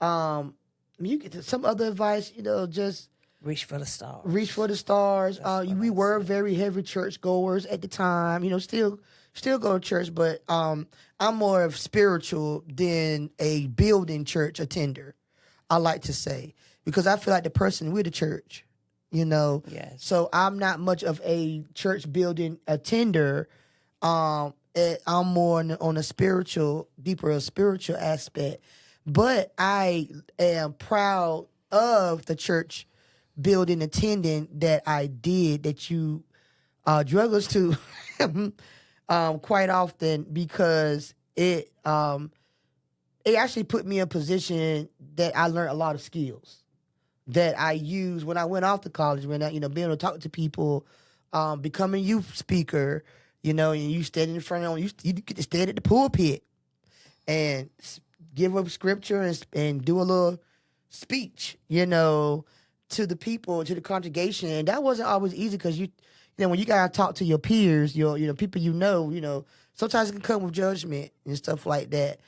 You get some other advice, just Reach for the stars. reach for the stars. We were very heavy church goers at the time. Still go to church, but I'm more of spiritual than a building church attender. I like to say, because I feel like the person with the church. Yes. So I'm not much of a church building attender. I'm more on a spiritual, deeper spiritual aspect. But I am proud of the church building attending that I did, that you drug us to quite often, because it actually put me in a position that I learned a lot of skills that I used when I went off to college, when I, being able to talk to people, becoming a youth speaker, and you standing in front of you get to stand at the pulpit and give up scripture and do a little speech, to the people, to the congregation. And that wasn't always easy, because when you gotta talk to your peers, your people sometimes it can come with judgment and stuff like that.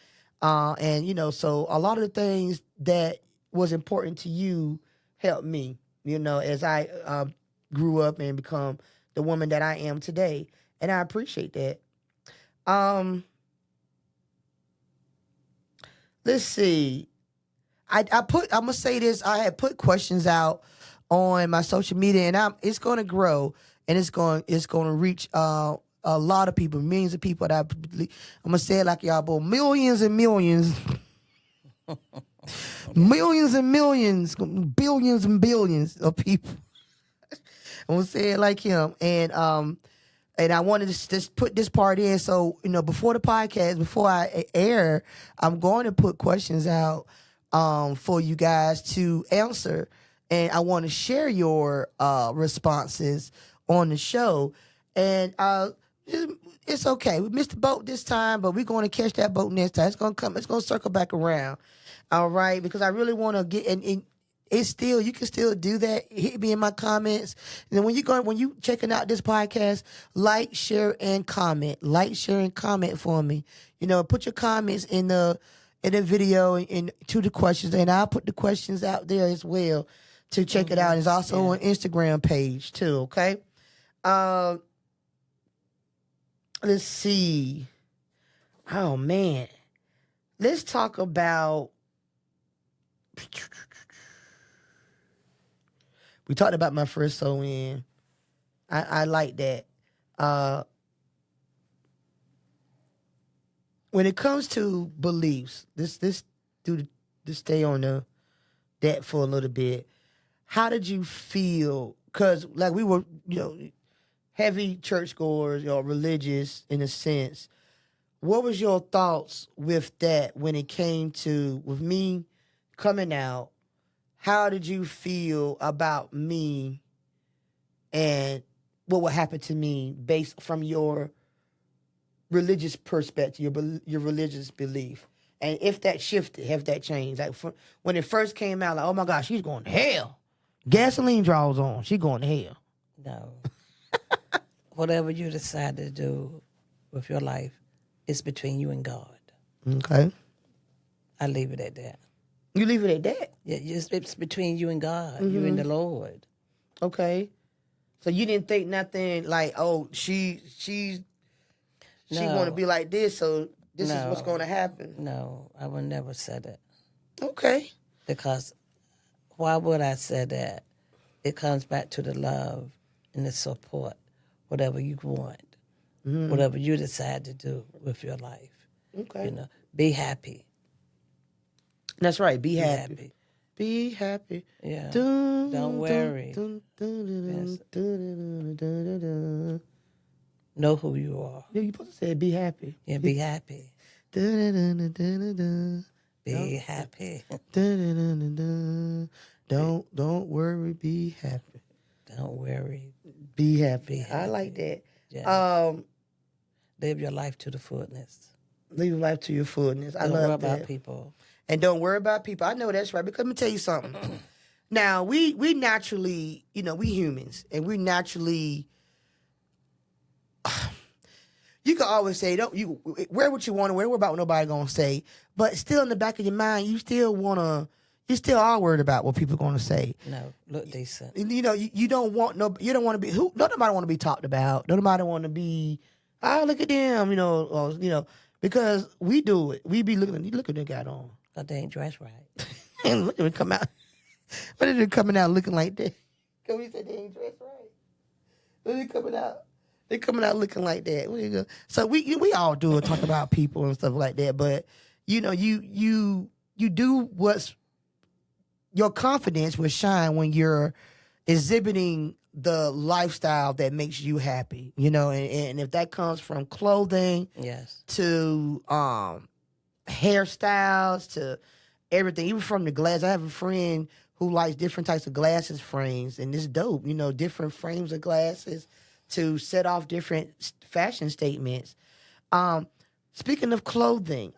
So a lot of the things that was important to you helped me, as I grew up and become the woman that I am today. And I appreciate that. Let's see. I'm gonna say this. I had put questions out on my social media, and it's gonna grow, and it's gonna reach a lot of people, millions of people. I'm gonna say it like y'all, boy, millions and millions, millions and millions, billions and billions of people. I'm gonna say it like him, and I wanted to just put this part in. So, before the podcast, before I air, I'm going to put questions out for you guys to answer. And I want to share your responses on the show. And it's okay. We missed the boat this time, but we're going to catch that boat next time. It's going to circle back around. All right? Because I really want to get in. It's still, you can still do that. Hit me in my comments. And then when you checking out this podcast, like, share, and comment. Like, share, and comment for me. Put your comments in the video and to the questions, and I'll put the questions out there as well to check it out. It's also on Instagram page too. Okay. Let's see. Oh man, let's talk about. We talked about my first sew-in. I like that. When it comes to beliefs, this stay on that for a little bit. How did you feel? Because like we were, heavy churchgoers, religious in a sense. What was your thoughts with that when it came to with me coming out? How did you feel about me and what would happen to me based from your religious perspective, your religious belief? And if that shifted, have that changed? Like when it first came out, like, oh my gosh, she's going to hell. Gasoline draws on, she going to hell. No. Whatever you decide to do with your life, it's between you and God. Okay. I leave it at that. You leave it at that? Yeah, it's between you and God, you and the Lord. Okay. So you didn't think nothing like, oh, she want to be like this, so this is what's going to happen. No, I would never say that. Okay. Because why would I say that? It comes back to the love and the support, whatever you want, whatever you decide to do with your life. Okay. Be happy. That's right. Be happy. Be happy. Yeah. Don't worry. Know who you are. Yeah, you supposed to say be happy. Yeah, be happy. Da-da-da-da-da-da. Be happy. Da-da-da-da-da. Don't worry, be happy. Don't worry. Be happy. Be I like that. Yes. Live your life to the fullness. Live your life to your fullness. I Don't love worry that. about people. And don't worry about people. I know that's right. Because let me tell you something. Now, we naturally, we humans, and we naturally, you can always say, don't you wear what you want to wear, worry about what nobody gonna say. But still in the back of your mind, you still are worried about what people gonna say. No, look decent. You don't want to be nobody want to be talked about. Nobody want to be, look at them, because we do it. We be looking at that guy on. But they ain't dressed right. And look at it come out. But they're coming out looking like that. Because we said they ain't dressed right. But they're coming out looking like that. Where you go? So we all do it, talk about people and stuff like that. But you do what's your confidence will shine when you're exhibiting the lifestyle that makes you happy. And if that comes from clothing, yes, to hairstyles, to everything, even from the glass. I have a friend who likes different types of glasses frames, and it's dope. Different frames of glasses to set off different fashion statements. Speaking of clothing,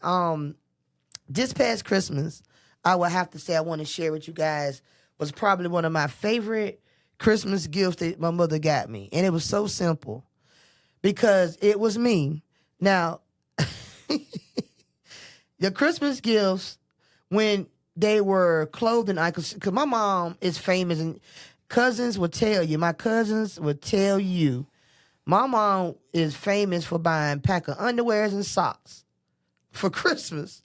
this past Christmas, I would have to say I want to share with you guys was probably one of my favorite Christmas gifts that my mother got me, and it was so simple because it was me. Now, the Christmas gifts, when they were clothing items, because my mom is famous, and my cousins would tell you, my mom is famous for buying pack of underwears and socks for Christmas.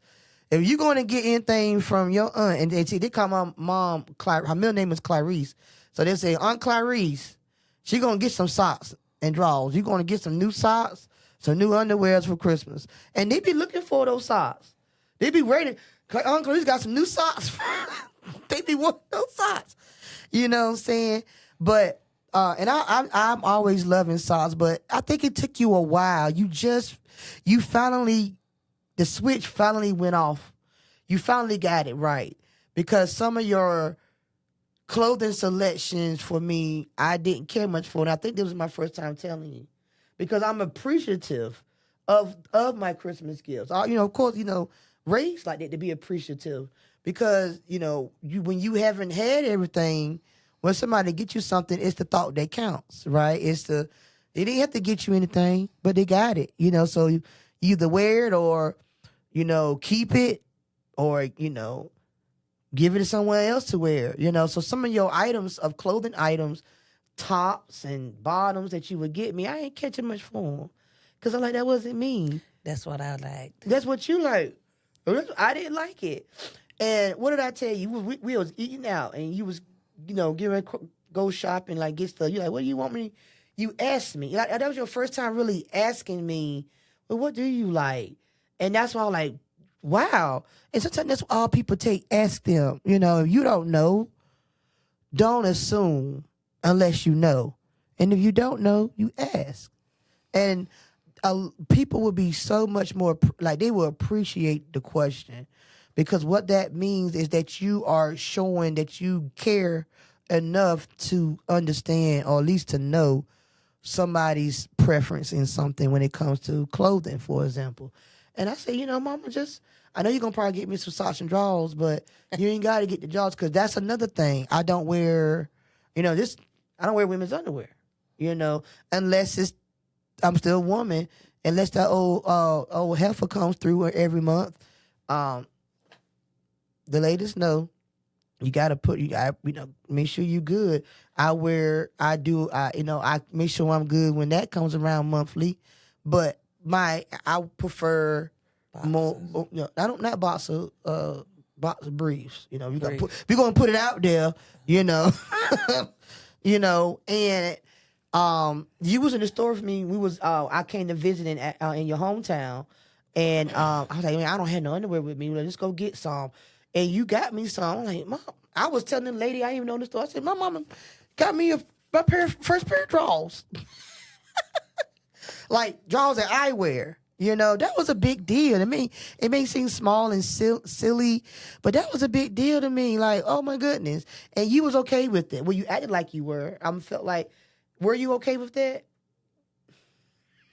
If you're going to get anything from your aunt, and they call my mom, her middle name is Clarice, so they say, Aunt Clarice, she going to get some socks and drawers. You're going to get some new socks, some new underwears for Christmas. And they be looking for those socks. They be waiting. Aunt Clarice got some new socks. They be wanting those socks. You know what I'm saying? But, and I'm always loving socks, but I think it took you a while. The switch finally went off. You finally got it right. Because some of your clothing selections for me, I didn't care much for. And I think this was my first time telling you. Because I'm appreciative of my Christmas gifts. Of course, raised like that to be appreciative. Because, when you haven't had everything, when somebody get you something, it's the thought that counts, right? They didn't have to get you anything, but they got it, so you either wear it or, keep it or, give it to someone else to wear, So some of your clothing items, tops and bottoms that you would get me, I ain't catching much for them. Because I'm like, that wasn't me. that's what I liked. That's what you like. I didn't like it. And what did I tell you? We was eating out, and you was, getting ready to go shopping, like get stuff. You're like, what do you want me? You asked me. That was your first time really asking me, well, what do you like? And that's why I'm like, wow. And sometimes that's all people take. Ask them. If you don't know, don't assume unless you know. And if you don't know, you ask. And people will be so much more, like they will appreciate the question, because what that means is that you are showing that you care enough to understand, or at least to know, somebody's preference in something when it comes to clothing, for example. And I say, Mama, I know you're going to probably get me some socks and drawers, but you ain't got to get the drawers, because that's another thing. I don't wear, I don't wear women's underwear, unless I'm still a woman, unless that old heifer comes through every month. The ladies know you gotta make sure you good. I make sure I'm good when that comes around monthly. But I prefer Boxers. more. Not boxer, boxer briefs. We're gonna put it out there. And you was in the store for me. I came to visit in your hometown, and I was like, man, I don't have no underwear with me. Let's go get some. And you got me some. I'm like, Mom, I was telling the lady I didn't even know in the store. I said, my mama got me first pair of drawers. Like drawers that I wear. You know, that was a big deal. I mean, it may seem small and silly, but that was a big deal to me. Like, oh my goodness. And you was okay with it. Well, you acted like you were. I felt like, were you okay with that?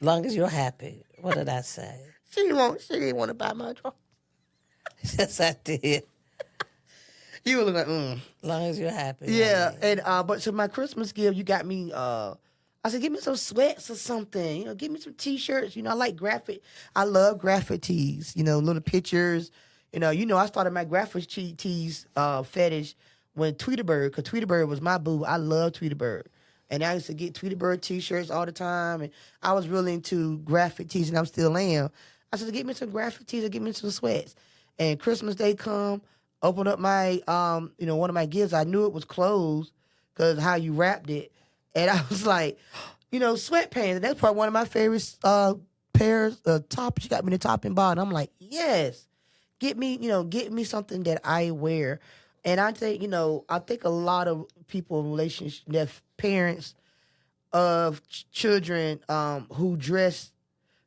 Long as you're happy. What did I say? She didn't want to buy my drawers. Yes, I did. You were like, Long as you're happy. Yeah, honey. and but so my Christmas gift, you got me. I said, give me some sweats or something. You know, give me some T-shirts. You know, I like graphic. I love graphic tees. You know, little pictures. You know, I started my graphic tees fetish when Tweeterbird, because Tweeterbird was my boo. I love Tweeterbird. And I used to get Tweeterbird T-shirts all the time. And I was really into graphic tees, and I still am. I said, get me some graphic tees or give me some sweats. And Christmas Day come, open up my, one of my gifts. I knew it was clothes because how you wrapped it. And I was like, sweatpants. And that's probably one of my favorite pairs of tops. You got me the top and bottom. I'm like, yes, get me something that I wear. And I think, I think a lot of people in relationships, their parents of children who dress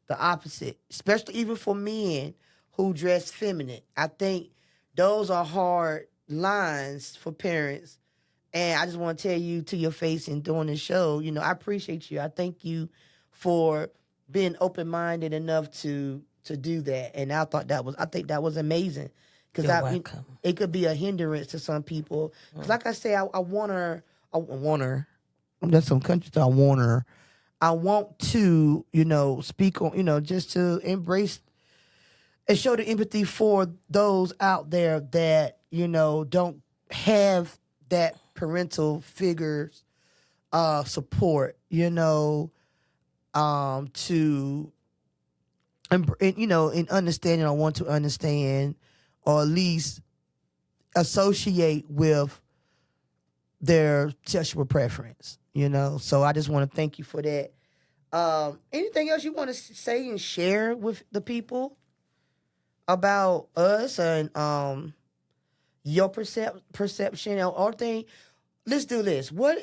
the opposite, especially even for men who dress feminine. I think those are hard lines for parents. And I just want to tell you to your face and doing this show, I appreciate you. I thank you for being open-minded enough to do that. And I think that was amazing. Because welcome. It could be a hindrance to some people. Because like I say, I want her. That's some country stuff. I want her. I want to, speak on, just to embrace and show the empathy for those out there that, don't have that parental figures support, to in understanding or want to understand or at least associate with their sexual preference, So I just want to thank you for that. Anything else you want to say and share with the people about us and your perception or thing? Let's do this. What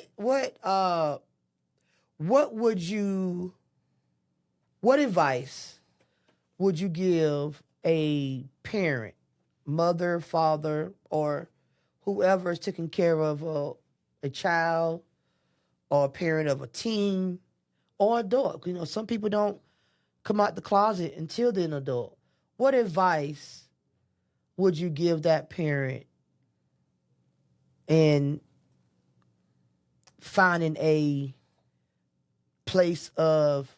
advice would you give a parent, mother, father, or whoever is taking care of a child or a parent of a teen or adult? Some people don't come out the closet until they're an adult. What advice would you give that parent in finding a place of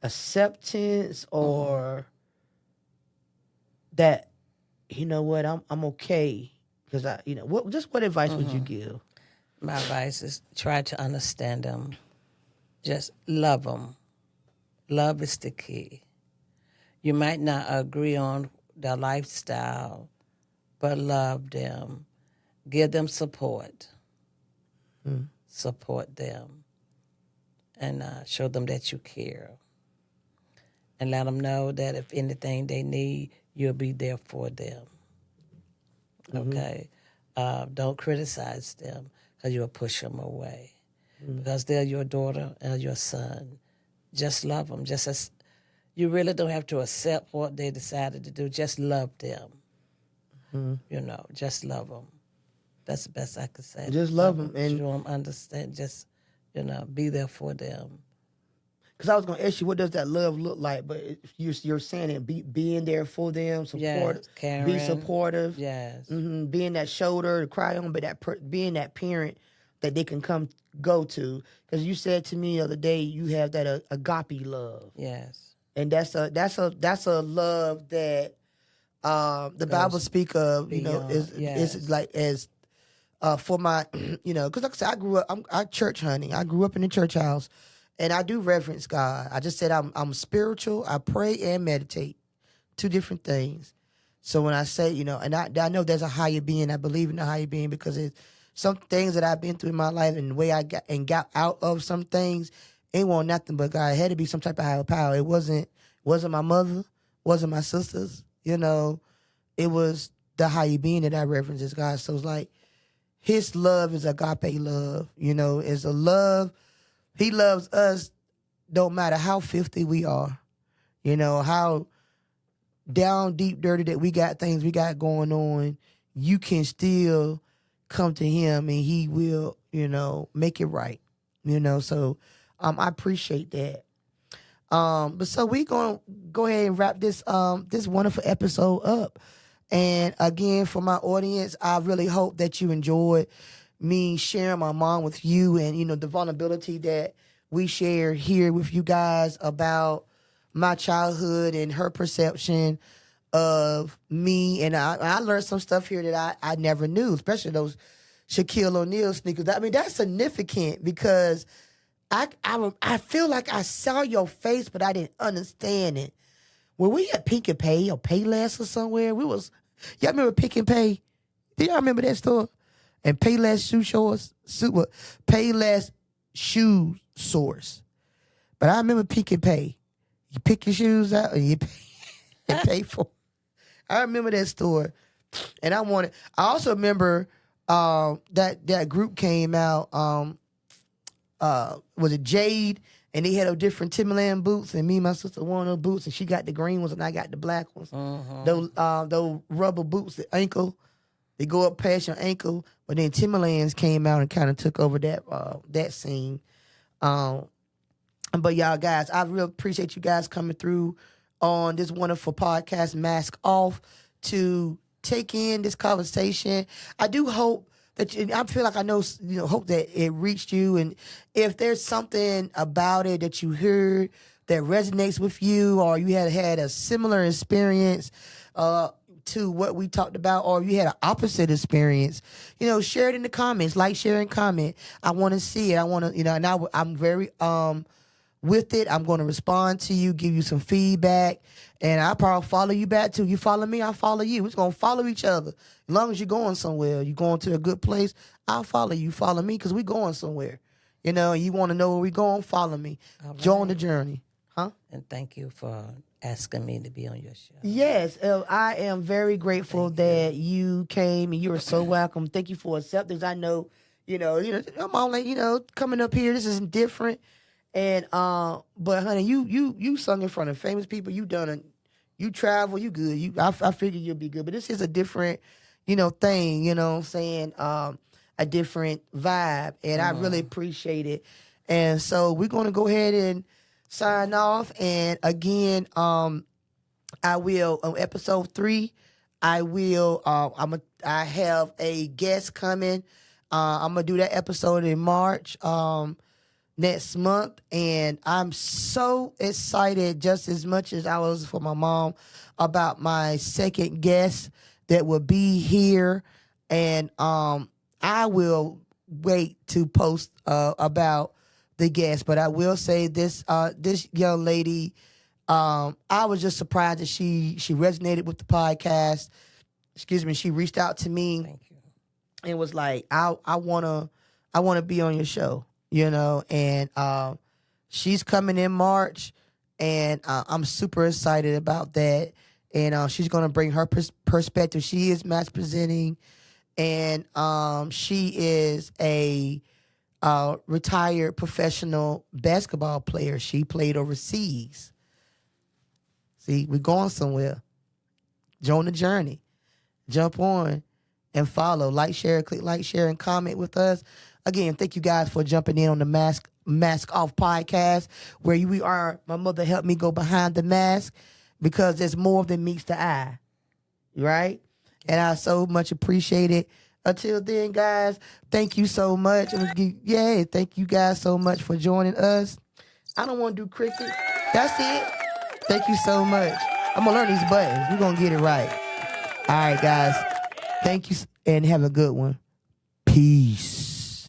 acceptance or that, I'm okay? Because what advice would you give? My advice is try to understand them. Just love them. Love is the key. You might not agree on their lifestyle, but love them. Give them support. Support them. And show them that you care. And let them know that if anything they need, you'll be there for them. Okay? Don't criticize them because you'll push them away. Because they're your daughter and your son. Just love them. You really don't have to accept what they decided to do. Just love them. Just love them. That's the best I could say. Just love them. And show them understand. Just, be there for them. Because I was going to ask you, what does that love look like? But you're saying it, being there for them, Yes, caring. Be supportive. Yes. Being that shoulder to cry on, but being that parent that they can go to. Because you said to me the other day, you have that agape love. Yes. And that's a love that the Bible speak of. Is like as for my because like I said, I grew up. I church honey. I grew up in the church house, and I do reverence God. I just said I'm spiritual. I pray and meditate, 2 different things. So when I say and I know there's a higher being. I believe in the higher being because it's some things that I've been through in my life and the way I got out of some things. It wasn't nothing but God. It had to be some type of higher power. It wasn't my mother, wasn't my sisters, It was the higher being that I reverence as God. So it's like his love is agape love, is a love. He loves us no matter how filthy we are. You know, how down deep dirty that we got things we got going on, you can still come to him and he will, make it right. So I appreciate that. But so we gonna go ahead and wrap this wonderful episode up. And again, for my audience, I really hope that you enjoyed me sharing my mom with you, and the vulnerability that we share here with you guys about my childhood and her perception of me. And I learned some stuff here that I never knew, especially those Shaquille O'Neal sneakers. I mean, that's significant because I feel like I saw your face, but I didn't understand it. When we at Pink and Pay or Payless or somewhere, y'all remember Pick and Pay? Do y'all remember that store? And Payless Payless Shoe Source. But I remember Pick and Pay. You pick your shoes out and you pay for it. I remember that store. And I also remember that group came out, was it Jade? And they had different Timberland boots, and me and my sister wore those boots, and she got the green ones and I got the black ones. Those rubber boots, the ankle, they go up past your ankle. But then Timberlands came out and kind of took over that scene. But y'all guys, I really appreciate you guys coming through on this wonderful podcast, Masc Off, to take in this conversation. I do hope that I feel like I know, hope that it reached you. And if there's something about it that you heard that resonates with you, or you had a similar experience to what we talked about, or you had an opposite experience, share it in the comments, share, and comment. I want to see it. I want to, and I'm very with it. I'm going to respond to you, give you some feedback, and I'll probably follow you back too. You follow me, I'll follow you. We're going to follow each other. As long as you're going somewhere, you're going to a good place, I'll follow you. Follow me because we're going somewhere. And you want to know where we're going, follow me. Right. Join the journey. Huh? And thank you for asking me to be on your show. Yes, I am very grateful that you came, and you are so welcome. Thank you for acceptance. I know, I'm only, coming up here, this isn't different. And but honey, you sung in front of famous people. You travel, you good. I figure you'll be good. But this is a different, thing. You know what I'm saying? A different vibe, and I really appreciate it. And so we're gonna go ahead and sign off. And again, I will on episode 3. I have a guest coming. I'm gonna do that episode in March. Next month, and I'm so excited, just as much as I was for my mom, about my second guest that will be here. And I will wait to post about the guest, but I will say this young lady, I was just surprised that she resonated with the podcast. Excuse me, she reached out to me. Thank you. And was like, I wanna be on your show. And she's coming in March, and I'm super excited about that. And she's going to bring her perspective. She is match presenting, and she is a retired professional basketball player. She played overseas. See, we're going somewhere. Join the journey. Jump on and follow. Click like, share, and comment with us. Again, thank you guys for jumping in on the Masc Off podcast, where we are. My mother helped me go behind the mask, because there's more than meets the eye, right? And I so much appreciate it. Until then, guys, thank you so much. Thank you guys so much for joining us. I don't want to do cricket. That's it. Thank you so much. I'm going to learn these buttons. We're going to get it right. All right, guys. Thank you, and have a good one. Peace.